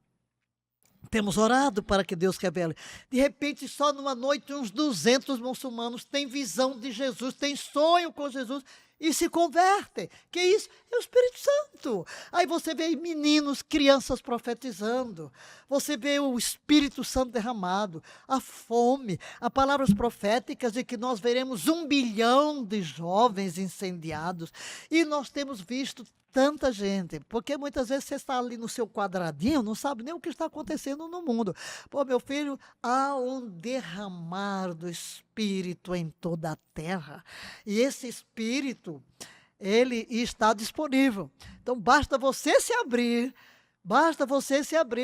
Temos orado para que Deus revele. De repente, só numa noite, uns 200 muçulmanos têm visão de Jesus, têm sonho com Jesus e se convertem. Que isso? É o Espírito Santo. Aí você vê meninos, crianças profetizando. Você vê o Espírito Santo derramado, a fome, as palavras proféticas de que nós veremos 1 bilhão de jovens incendiados. E nós temos visto tanta gente, porque muitas vezes você está ali no seu quadradinho, não sabe nem o que está acontecendo no mundo. Pô, meu filho, há um derramar do Espírito em toda a terra. E esse Espírito, ele está disponível. Então, basta você se abrir,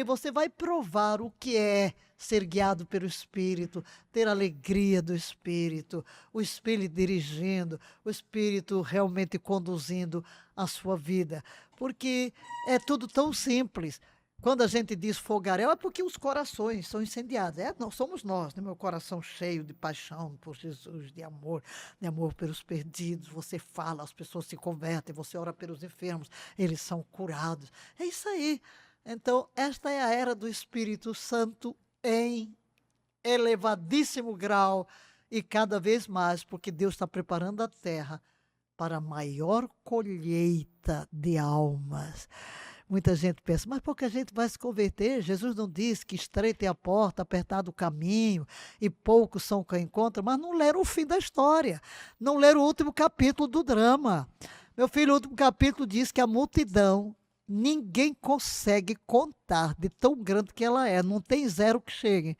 você vai provar o que é ser guiado pelo Espírito, ter alegria do Espírito, o Espírito dirigindo, o Espírito realmente conduzindo a sua vida. Porque é tudo tão simples. Quando a gente diz fogaréu, é porque os corações são incendiados. Não somos nós, né? Meu coração cheio de paixão por Jesus, de amor pelos perdidos. Você fala, as pessoas se convertem, você ora pelos enfermos, eles são curados. É isso aí. Então, esta é a era do Espírito Santo em elevadíssimo grau e cada vez mais, porque Deus está preparando a terra para a maior colheita de almas. Muita gente pensa, mas pouca gente vai se converter? Jesus não disse que estreita é a porta, apertado o caminho, e poucos são que encontram, mas não leram o fim da história, não leram o último capítulo do drama. Meu filho, o último capítulo diz que a multidão, ninguém consegue contar de tão grande que ela é, não tem zero que chegue.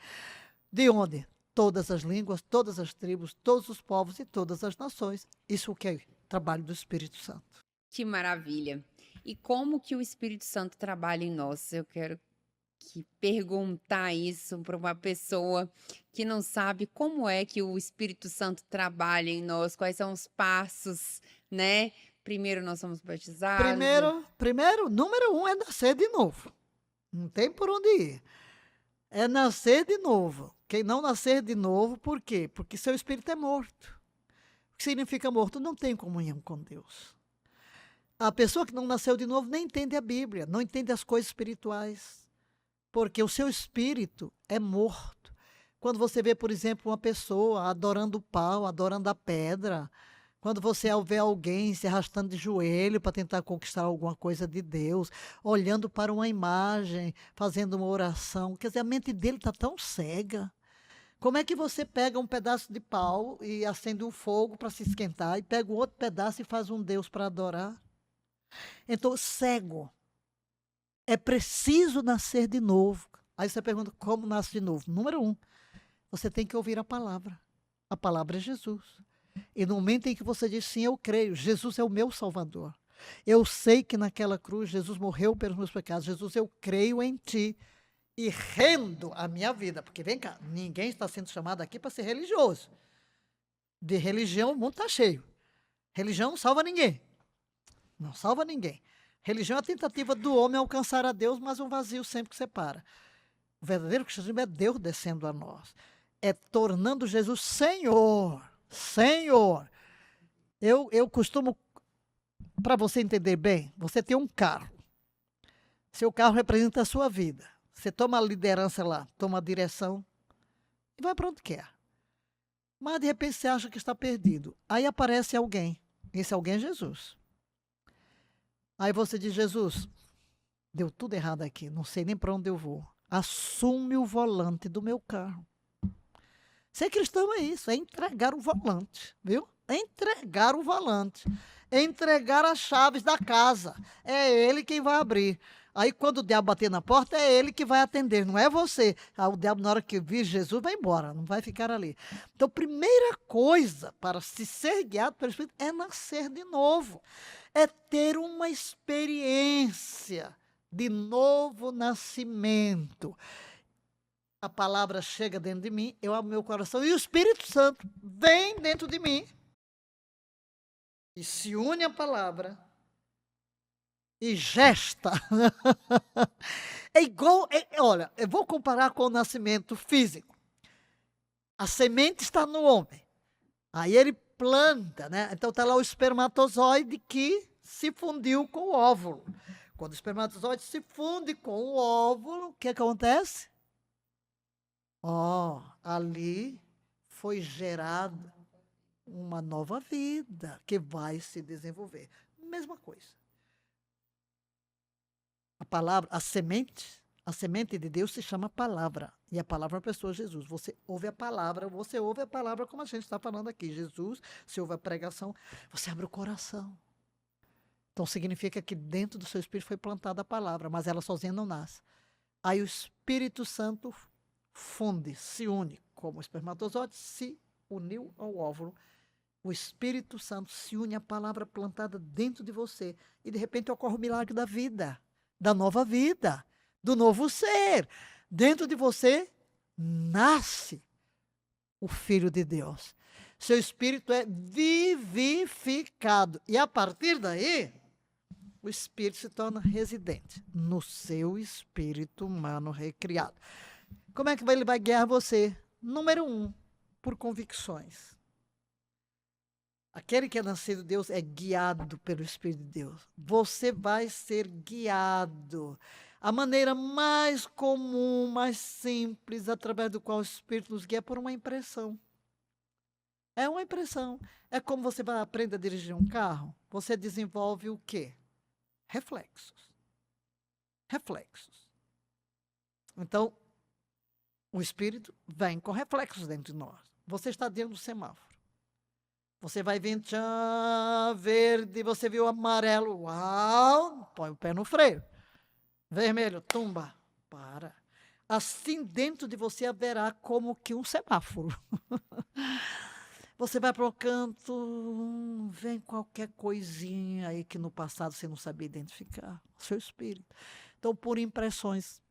De onde? Todas as línguas, todas as tribos, todos os povos e todas as nações. Isso que é trabalho do Espírito Santo. Que maravilha. E como que o Espírito Santo trabalha em nós? Eu quero perguntar isso para uma pessoa que não sabe como é que o Espírito Santo trabalha em nós, quais são os passos, né? Primeiro nós somos batizados. Primeiro, número 1 é nascer de novo. Não tem por onde ir. É nascer de novo. Quem não nascer de novo, por quê? Porque seu espírito é morto. O que significa morto? Não tem comunhão com Deus. A pessoa que não nasceu de novo nem entende a Bíblia, não entende as coisas espirituais, porque o seu espírito é morto. Quando você vê, por exemplo, uma pessoa adorando o pau, adorando a pedra, quando você vê alguém se arrastando de joelho para tentar conquistar alguma coisa de Deus, olhando para uma imagem, fazendo uma oração, quer dizer, a mente dele está tão cega. Como é que você pega um pedaço de pau e acende um fogo para se esquentar, e pega um outro pedaço e faz um Deus para adorar? Então, cego. É preciso nascer de novo. Aí você pergunta, como nasce de novo? Número 1, você tem que ouvir a palavra. A palavra é Jesus. E no momento em que você diz, sim, eu creio, Jesus é o meu Salvador. Eu sei que naquela cruz Jesus morreu pelos meus pecados. Jesus, eu creio em ti e rendo a minha vida. Porque vem cá, ninguém está sendo chamado aqui para ser religioso. De religião o mundo está cheio. Religião não salva ninguém. Não salva ninguém. Religião é a tentativa do homem alcançar a Deus, mas um vazio sempre que separa. O verdadeiro cristianismo é Deus descendo a nós. É tornando Jesus Senhor. Senhor. Eu costumo, para você entender bem, você tem um carro. Seu carro representa a sua vida. Você toma a liderança lá, toma a direção e vai para onde quer. Mas de repente você acha que está perdido. Aí aparece alguém. Esse alguém é Jesus. Aí você diz, Jesus, deu tudo errado aqui, não sei nem para onde eu vou. Assume o volante do meu carro. Ser cristão é isso, é entregar o volante, viu? É entregar o volante. É entregar as chaves da casa. É ele quem vai abrir. Aí quando o diabo bater na porta, é ele que vai atender, não é você. O diabo, na hora que vir Jesus, vai embora, não vai ficar ali. Então, primeira coisa para se ser guiado pelo Espírito é nascer de novo. É ter uma experiência de novo nascimento. A palavra chega dentro de mim, eu abro meu coração e o Espírito Santo vem dentro de mim e se une à palavra e gesta. É igual, olha, eu vou comparar com o nascimento físico. A semente está no homem, aí ele planta, né? Então está lá o espermatozoide que se fundiu com o óvulo. Quando o espermatozoide se funde com o óvulo, o que acontece? Ali foi gerada uma nova vida que vai se desenvolver. Mesma coisa. A palavra, a semente de Deus se chama palavra. E a palavra é a pessoa Jesus. Você ouve a palavra como a gente está falando aqui. Jesus, você ouve a pregação, você abre o coração. Então significa que dentro do seu espírito foi plantada a palavra, mas ela sozinha não nasce. Aí o Espírito Santo funde, se une, como o espermatozoide se uniu ao óvulo. O Espírito Santo se une à palavra plantada dentro de você. E de repente ocorre o milagre da vida, da nova vida, do novo ser. Dentro de você nasce o Filho de Deus. Seu espírito é vivificado. E a partir daí, o espírito se torna residente no seu espírito humano recriado. Como é que ele vai guiar você? Número 1, por convicções. Aquele que é nascido de Deus é guiado pelo Espírito de Deus. Você vai ser guiado. A maneira mais comum, mais simples, através do qual o Espírito nos guia, é por uma impressão. É uma impressão. É como você vai aprender a dirigir um carro. Você desenvolve o quê? Reflexos. Reflexos. Então, o Espírito vem com reflexos dentro de nós. Você está dentro do semáforo. Você vai vendo tchan, verde, você viu amarelo. Uau! Põe o pé no freio. Vermelho, tumba. Para. Assim dentro de você haverá como que um semáforo. Você vai para o canto, vem qualquer coisinha aí que no passado você não sabia identificar. Seu espírito. Então, por impressões,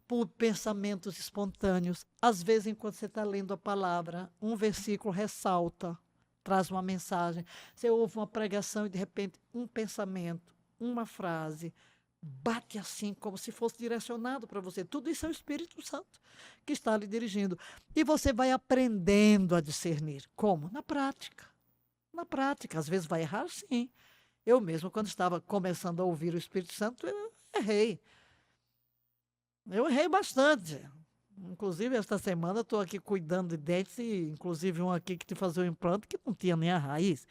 por pensamentos espontâneos. Às vezes, enquanto você está lendo a palavra, um versículo ressalta, traz uma mensagem. Você ouve uma pregação e, de repente, um pensamento, uma frase, bate assim, como se fosse direcionado para você. Tudo isso é o Espírito Santo que está lhe dirigindo. E você vai aprendendo a discernir. Como? Na prática. Na prática. Às vezes vai errar, sim. Eu mesmo, quando estava começando a ouvir o Espírito Santo, eu errei. Eu errei bastante. Inclusive, esta semana, estou aqui cuidando de dentes, e inclusive um aqui que te fazia um implante que não tinha nem a raiz.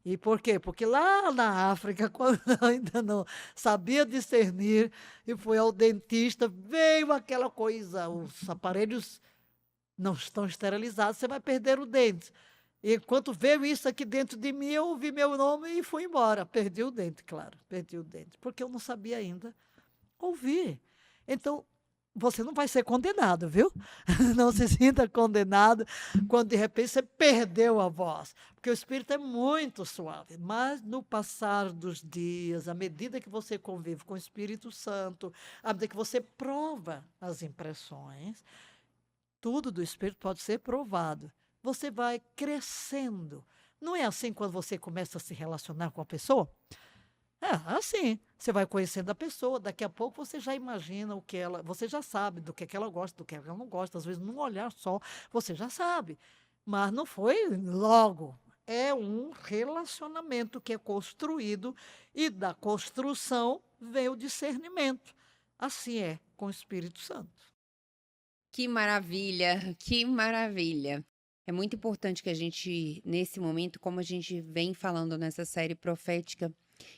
E por quê? Porque lá na África, quando eu ainda não sabia discernir, e fui ao dentista, veio aquela coisa, os aparelhos não estão esterilizados, você vai perder o dente. E enquanto veio isso aqui dentro de mim, eu ouvi meu nome e fui embora. Perdi o dente, claro, perdi o dente, porque eu não sabia ainda ouvir. Então, você não vai ser condenado, viu? Não se sinta condenado quando de repente você perdeu a voz, porque o Espírito é muito suave. Mas no passar dos dias, à medida que você convive com o Espírito Santo, à medida que você prova as impressões, tudo do Espírito pode ser provado. Você vai crescendo. Não é assim quando você começa a se relacionar com a pessoa? É assim, você vai conhecendo a pessoa, daqui a pouco você já imagina o que ela, você já sabe do que ela gosta, do que ela não gosta, às vezes num olhar só, você já sabe, mas não foi logo, é um relacionamento que é construído e da construção vem o discernimento, assim é com o Espírito Santo. Que maravilha, que maravilha. É muito importante que a gente, nesse momento, como a gente vem falando nessa série profética,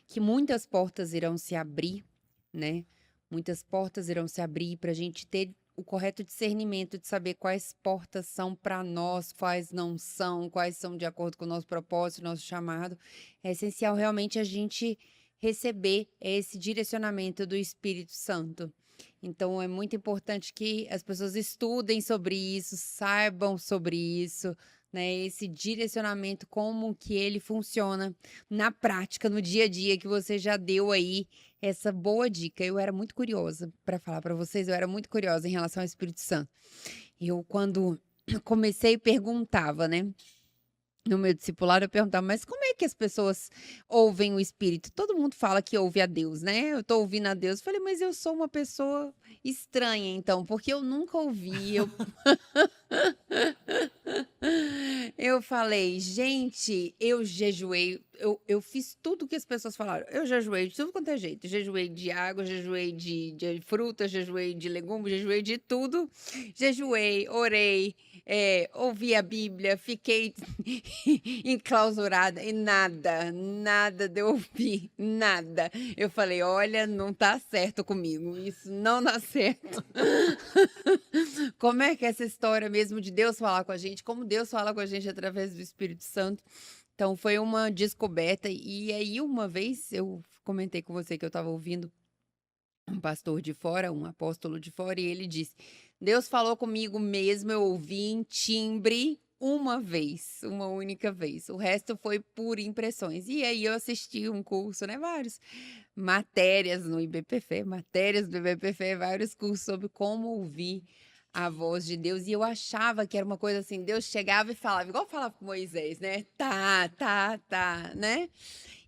que muitas portas irão se abrir, né? Muitas portas irão se abrir para a gente ter o correto discernimento de saber quais portas são para nós, quais não são, quais são de acordo com o nosso propósito, nosso chamado. É essencial realmente a gente receber esse direcionamento do Espírito Santo. Então é muito importante que as pessoas estudem sobre isso, saibam sobre isso, né? Esse direcionamento, como que ele funciona na prática, no dia a dia, que você já deu aí essa boa dica. Eu era muito curiosa, para falar para vocês, eu era muito curiosa em relação ao Espírito Santo. Eu, quando comecei, perguntava, né? No meu discipulado, eu perguntava, mas como é que as pessoas ouvem o Espírito? Todo mundo fala que ouve a Deus, né? Eu tô ouvindo a Deus. Eu falei, mas eu sou uma pessoa estranha, então, porque eu nunca ouvi. Eu falei, gente, eu jejuei, eu fiz tudo que as pessoas falaram. Eu jejuei de tudo quanto é jeito. Jejuei de água, jejuei de fruta, jejuei de legumes, jejuei de tudo. Jejuei, orei, ouvi a Bíblia, fiquei enclausurada e nada de ouvir, nada. Eu falei, olha, não tá certo comigo, isso não dá certo. Como é que é essa história mesmo de Deus falar com a gente, como Deus fala com a gente através do Espírito Santo. Então foi uma descoberta, e aí uma vez eu comentei com você que eu estava ouvindo um pastor de fora, um apóstolo de fora, e ele disse, Deus falou comigo mesmo, eu ouvi em timbre uma vez, uma única vez, o resto foi por impressões. E aí eu assisti um curso, né, vários, matérias no IBPFE, matérias do IBPFE, vários cursos sobre como ouvir a voz de Deus, e eu achava que era uma coisa assim, Deus chegava e falava, igual falava com Moisés, né? Tá, né?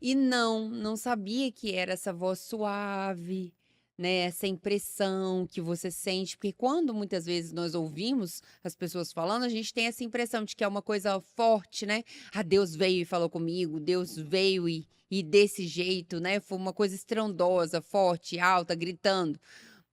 E não sabia que era essa voz suave, né? Essa impressão que você sente, porque quando muitas vezes nós ouvimos as pessoas falando, a gente tem essa impressão de que é uma coisa forte, né? Ah, Deus veio e falou comigo, Deus veio e desse jeito, né? Foi uma coisa estrondosa, forte, alta, gritando.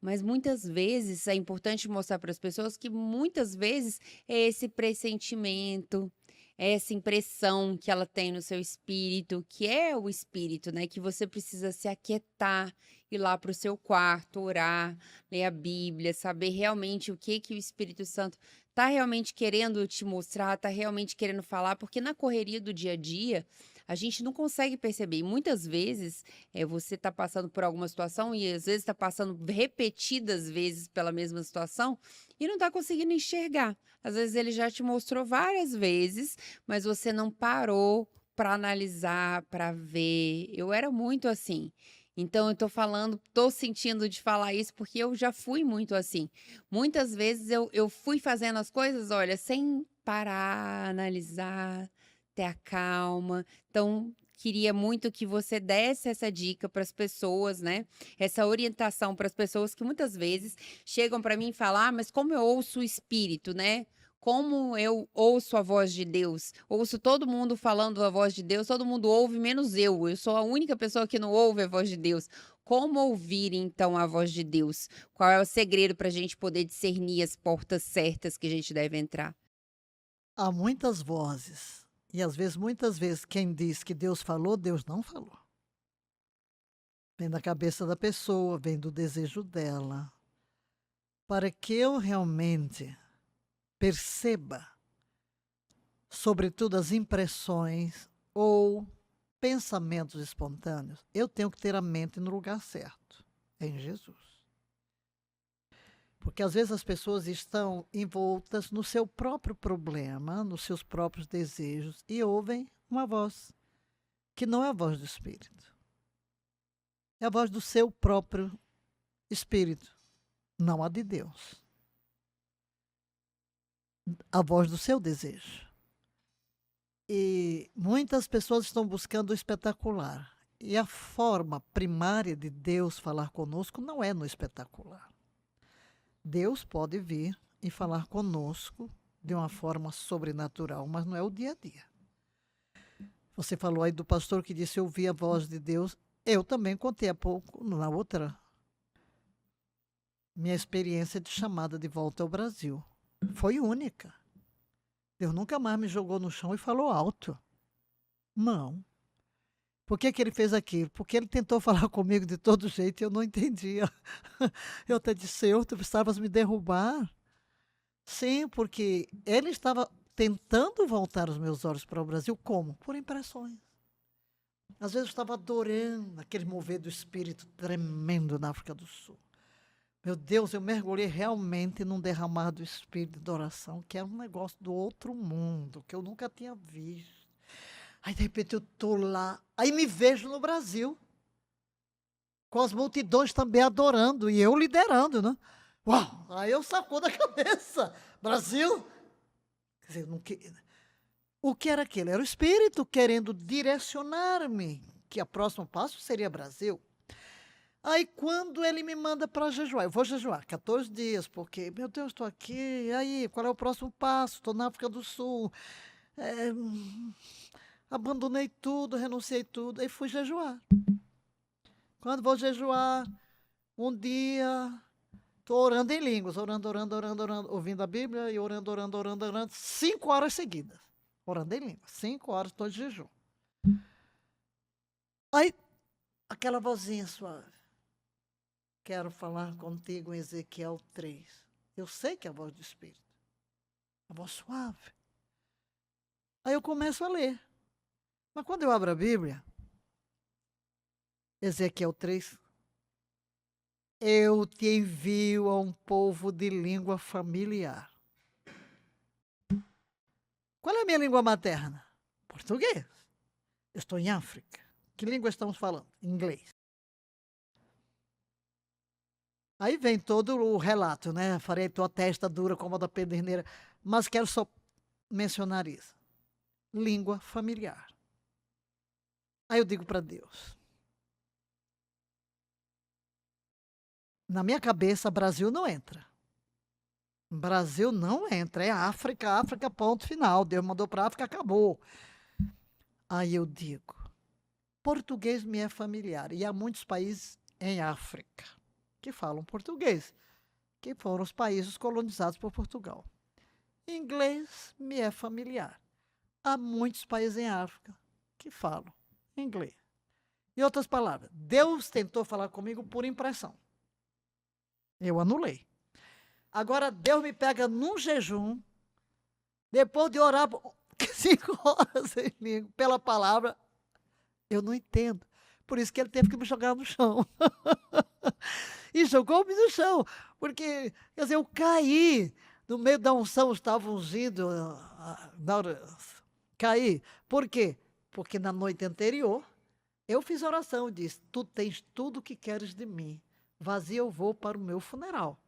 Mas muitas vezes é importante mostrar para as pessoas que muitas vezes é esse pressentimento, é essa impressão que ela tem no seu espírito, que é o espírito, né? Que você precisa se aquietar, ir lá para o seu quarto, orar, ler a Bíblia, saber realmente o que o Espírito Santo está realmente querendo te mostrar, está realmente querendo falar, porque na correria do dia a dia a gente não consegue perceber. E muitas vezes você está passando por alguma situação e às vezes está passando repetidas vezes pela mesma situação e não está conseguindo enxergar. Às vezes ele já te mostrou várias vezes, mas você não parou para analisar, para ver. Eu era muito assim. Então eu tô falando, tô sentindo de falar isso porque eu já fui muito assim. Muitas vezes eu fui fazendo as coisas, olha, sem parar, analisar, ter a calma. Então, queria muito que você desse essa dica para as pessoas, né? Essa orientação para as pessoas que muitas vezes chegam para mim e falam: "Ah, mas como eu ouço o espírito, né? Como eu ouço a voz de Deus? Ouço todo mundo falando a voz de Deus, todo mundo ouve menos eu. Eu sou a única pessoa que não ouve a voz de Deus. Como ouvir então a voz de Deus? Qual é o segredo para a gente poder discernir as portas certas que a gente deve entrar?" Há muitas vozes, e às vezes, muitas vezes, quem diz que Deus falou, Deus não falou. Vem da cabeça da pessoa, vem do desejo dela. Para que eu realmente perceba, sobretudo as impressões ou pensamentos espontâneos, eu tenho que ter a mente no lugar certo, é em Jesus. Porque às vezes as pessoas estão envoltas no seu próprio problema, nos seus próprios desejos, e ouvem uma voz que não é a voz do Espírito. É a voz do seu próprio espírito, não a de Deus. A voz do seu desejo. E muitas pessoas estão buscando o espetacular. E a forma primária de Deus falar conosco não é no espetacular. Deus pode vir e falar conosco de uma forma sobrenatural, mas não é o dia a dia. Você falou aí do pastor que disse ouvir a voz de Deus. Eu também contei há pouco, na outra, minha experiência de chamada de volta ao Brasil. Foi única. Deus nunca mais me jogou no chão e falou alto. Não. Por que ele fez aquilo? Porque ele tentou falar comigo de todo jeito e eu não entendia. Eu até disse: Senhor, tu precisavas me derrubar. Sim, porque ele estava tentando voltar os meus olhos para o Brasil. Como? Por impressões. Às vezes eu estava adorando aquele mover do Espírito tremendo na África do Sul. Meu Deus, eu mergulhei realmente num derramar do Espírito de oração, que é um negócio do outro mundo, que eu nunca tinha visto. Aí, de repente, eu estou lá, aí me vejo no Brasil, com as multidões também adorando, e eu liderando, né? Uau! Aí eu sacou da cabeça. Brasil? Quer dizer, não que... O que era aquilo? Era o Espírito querendo direcionar-me, que o próximo passo seria Brasil. Aí, quando ele me manda para jejuar, eu vou jejuar 14 dias, porque, meu Deus, estou aqui, aí, qual é o próximo passo? Estou na África do Sul, abandonei tudo, renunciei tudo, aí fui jejuar. Quando vou jejuar, um dia, estou orando em línguas, orando, ouvindo a Bíblia e orando, 5 horas seguidas, orando em línguas, 5 horas, estou de jejum. Aí, aquela vozinha suave. Quero falar contigo em Ezequiel 3. Eu sei que é a voz do Espírito. A voz suave. Aí eu começo a ler. Mas quando eu abro a Bíblia, Ezequiel 3, eu te envio a um povo de língua familiar. Qual é a minha língua materna? Português. Eu estou em África. Que língua estamos falando? Inglês. Aí vem todo o relato, né? Farei tua testa dura como a da pederneira, mas quero só mencionar isso. Língua familiar. Aí eu digo para Deus. Na minha cabeça, Brasil não entra. Brasil não entra. É África, África, ponto final. Deus mandou para África, acabou. Aí eu digo, português me é familiar. E há muitos países em África que falam português, que foram os países colonizados por Portugal. Inglês me é familiar. Há muitos países em África que falam inglês. Em outras palavras, Deus tentou falar comigo por impressão. Eu anulei. Agora Deus me pega num jejum, depois de orar 5 horas em língua, pela palavra, eu não entendo. Por isso que ele teve que me jogar no chão. E jogou-me no chão, porque, quer dizer, eu caí no meio da unção, estava ungido, caí. Por quê? Porque na noite anterior, eu fiz oração e disse, tu tens tudo o que queres de mim, vazio eu vou para o meu funeral.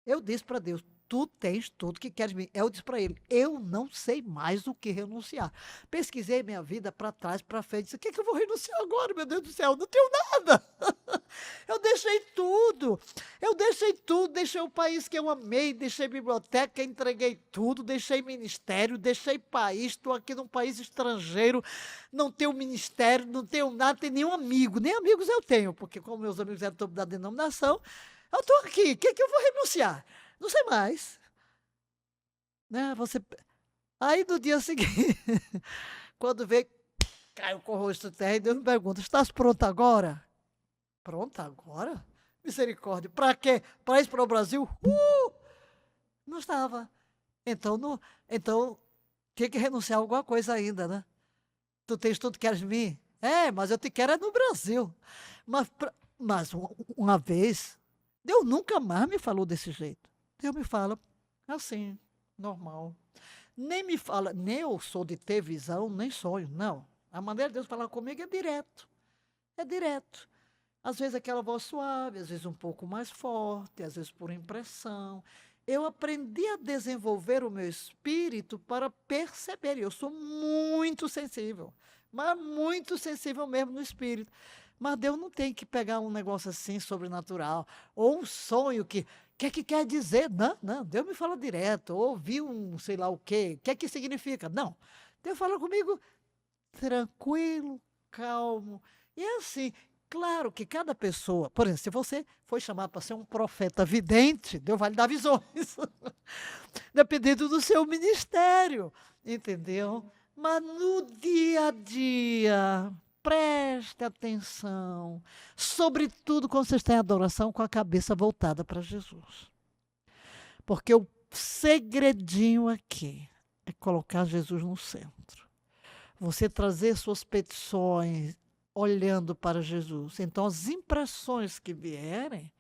Eu disse para Deus, tu tens tudo que queres de mim. Eu disse para ele, eu não sei mais o que renunciar. Pesquisei minha vida para trás, para frente, disse, o que é que eu vou renunciar agora, meu Deus do céu? Não tenho nada. Eu deixei tudo, deixei o país que eu amei, deixei biblioteca, entreguei tudo, deixei ministério, deixei país, estou aqui num país estrangeiro, não tenho ministério, não tenho nada, tenho nenhum amigo, nem amigos eu tenho, porque como meus amigos eram todos da denominação, eu estou aqui, o que é que eu vou renunciar? Não sei mais. Né? Aí no dia seguinte, quando veio, caiu com o rosto de terra e Deus me pergunta, estás pronta agora? Pronta agora? Misericórdia. Para quê? Para ir para o Brasil? Não estava. Então tinha que renunciar a alguma coisa ainda, né? Tu tens tudo que queres de mim? Mas eu te quero no Brasil. Mas uma vez, Deus nunca mais me falou desse jeito. Deus me fala assim, normal. Nem me fala, nem eu sou de ter visão, nem sonho, não. A maneira de Deus falar comigo é direto. É direto. Às vezes aquela voz suave, às vezes um pouco mais forte, às vezes por impressão. Eu aprendi a desenvolver o meu espírito para perceber. Eu sou muito sensível, mas muito sensível mesmo no espírito. Mas Deus não tem que pegar um negócio assim sobrenatural, ou um sonho que quer dizer? Não, Deus me fala direto, ou ouvi um sei lá o que é que significa? Não, Deus fala comigo tranquilo, calmo, e é assim, claro que cada pessoa, por exemplo, se você foi chamado para ser um profeta vidente, Deus vai lhe dar visões, dependendo do seu ministério, entendeu? Mas no dia a dia, preste atenção, sobretudo quando você está em adoração com a cabeça voltada para Jesus. Porque o segredinho aqui é colocar Jesus no centro. Você trazer suas petições olhando para Jesus. Então, as impressões que vierem,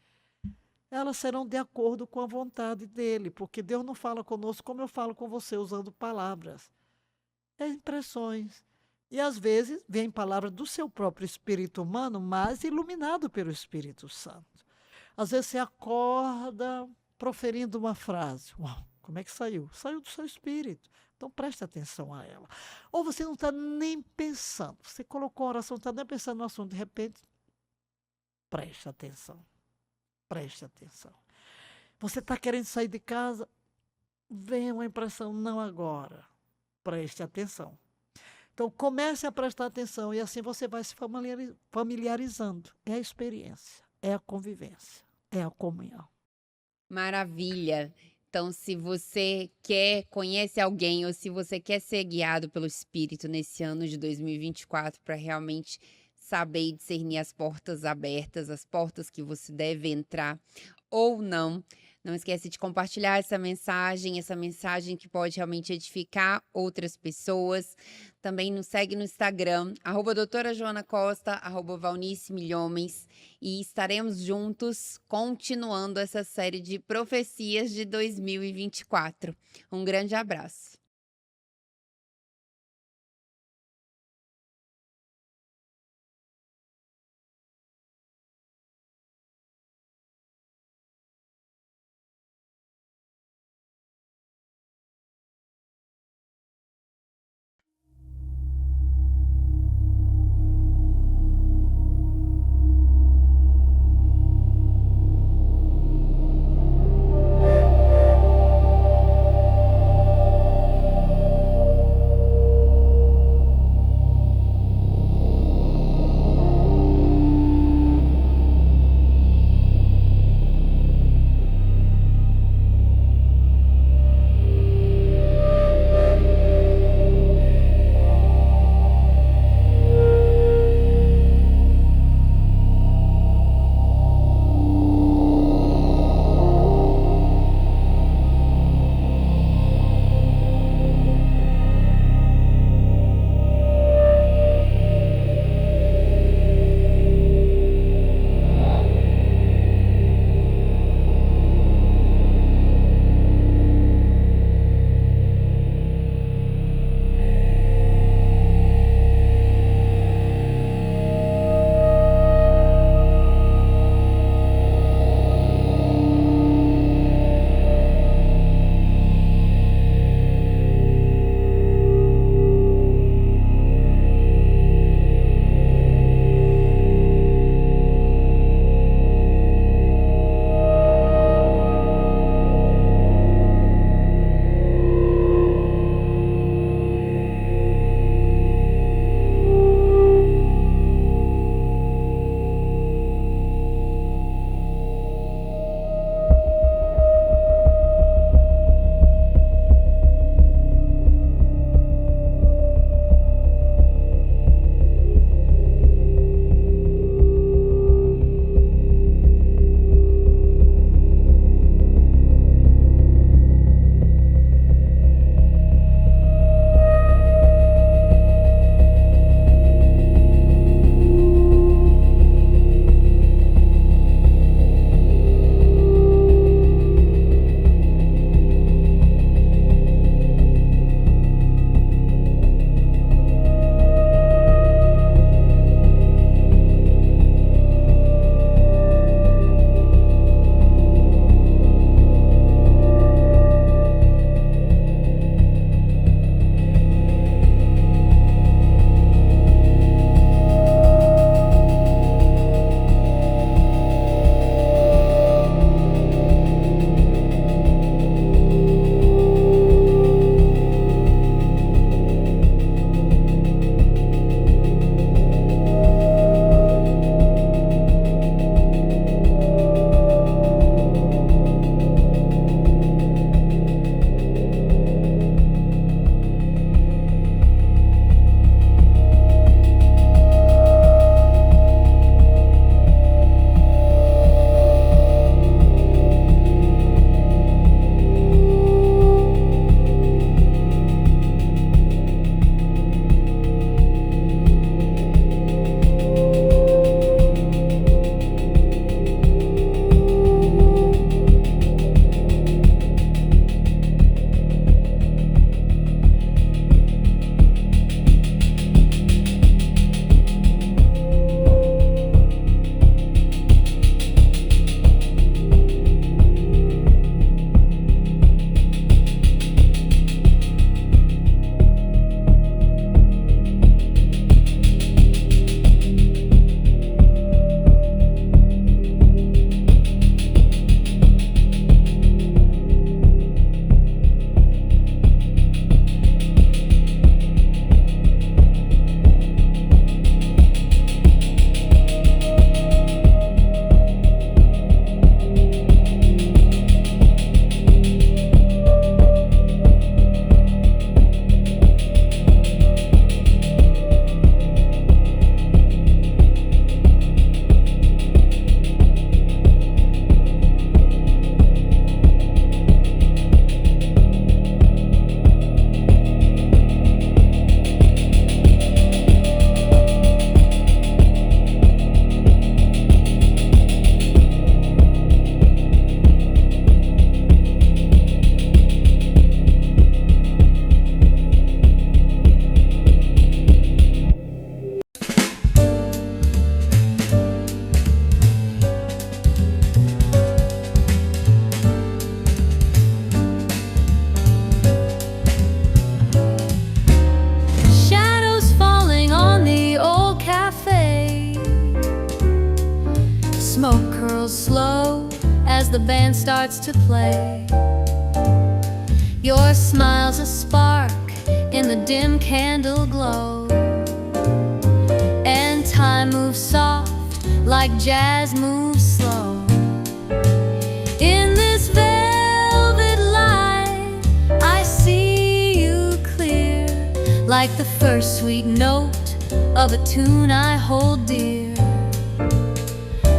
elas serão de acordo com a vontade dele, porque Deus não fala conosco como eu falo com você, usando palavras. É impressões. E às vezes vem palavra do seu próprio espírito humano, mas iluminado pelo Espírito Santo. Às vezes você acorda proferindo uma frase. Uau, como é que saiu? Saiu do seu espírito. Então preste atenção a ela. Ou você não está nem pensando. Você colocou a oração, não está nem pensando no assunto. De repente, preste atenção. Preste atenção. Você está querendo sair de casa, vem uma impressão, não agora. Preste atenção. Então, comece a prestar atenção e assim você vai se familiarizando. É a experiência, é a convivência, é a comunhão. Maravilha. Então, se você conhece alguém ou se você quer ser guiado pelo Espírito nesse ano de 2024 para realmente saber e discernir as portas abertas, as portas que você deve entrar ou não, não esquece de compartilhar essa mensagem que pode realmente edificar outras pessoas. Também nos segue no Instagram, @doutora Joana Costa, @Valnice Milhomens, e estaremos juntos continuando essa série de profecias de 2024. Um grande abraço. band starts to play. Your smile's a spark in the dim candle glow, and time moves soft like jazz moves slow. In this velvet light, I see you clear, like the first sweet note of a tune I hold dear.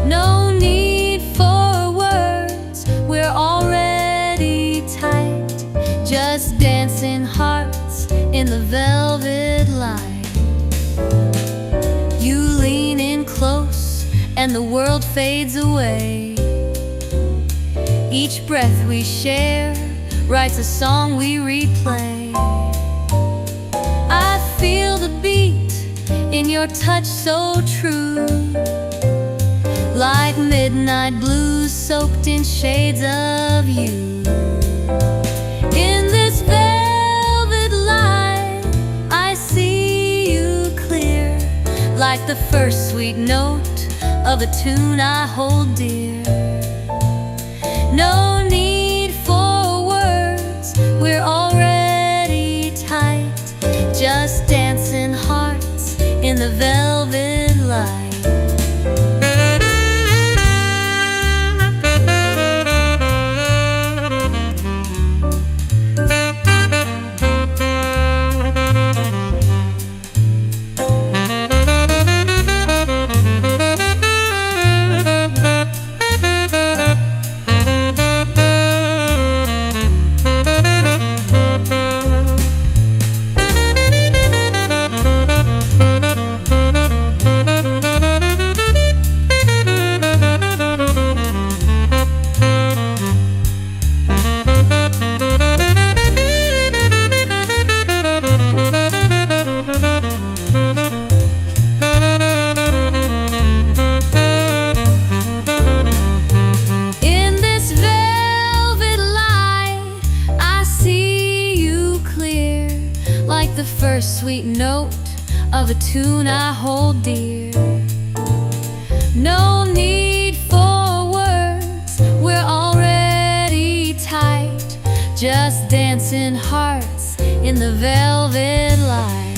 No need for words, we're already tight, just dancing hearts in the velvet light. You lean in close and the world fades away. Each breath we share writes a song we replay. I feel the beat in your touch so true, like midnight blues soaked in shades of you. In this velvet light, I see you clear, like the first sweet note of a tune I hold dear. No need for words, we're already tight, just dancing hearts in the velvet light. The first sweet note of a tune I hold dear. No need for words, we're already tight, just dancing hearts in the velvet light.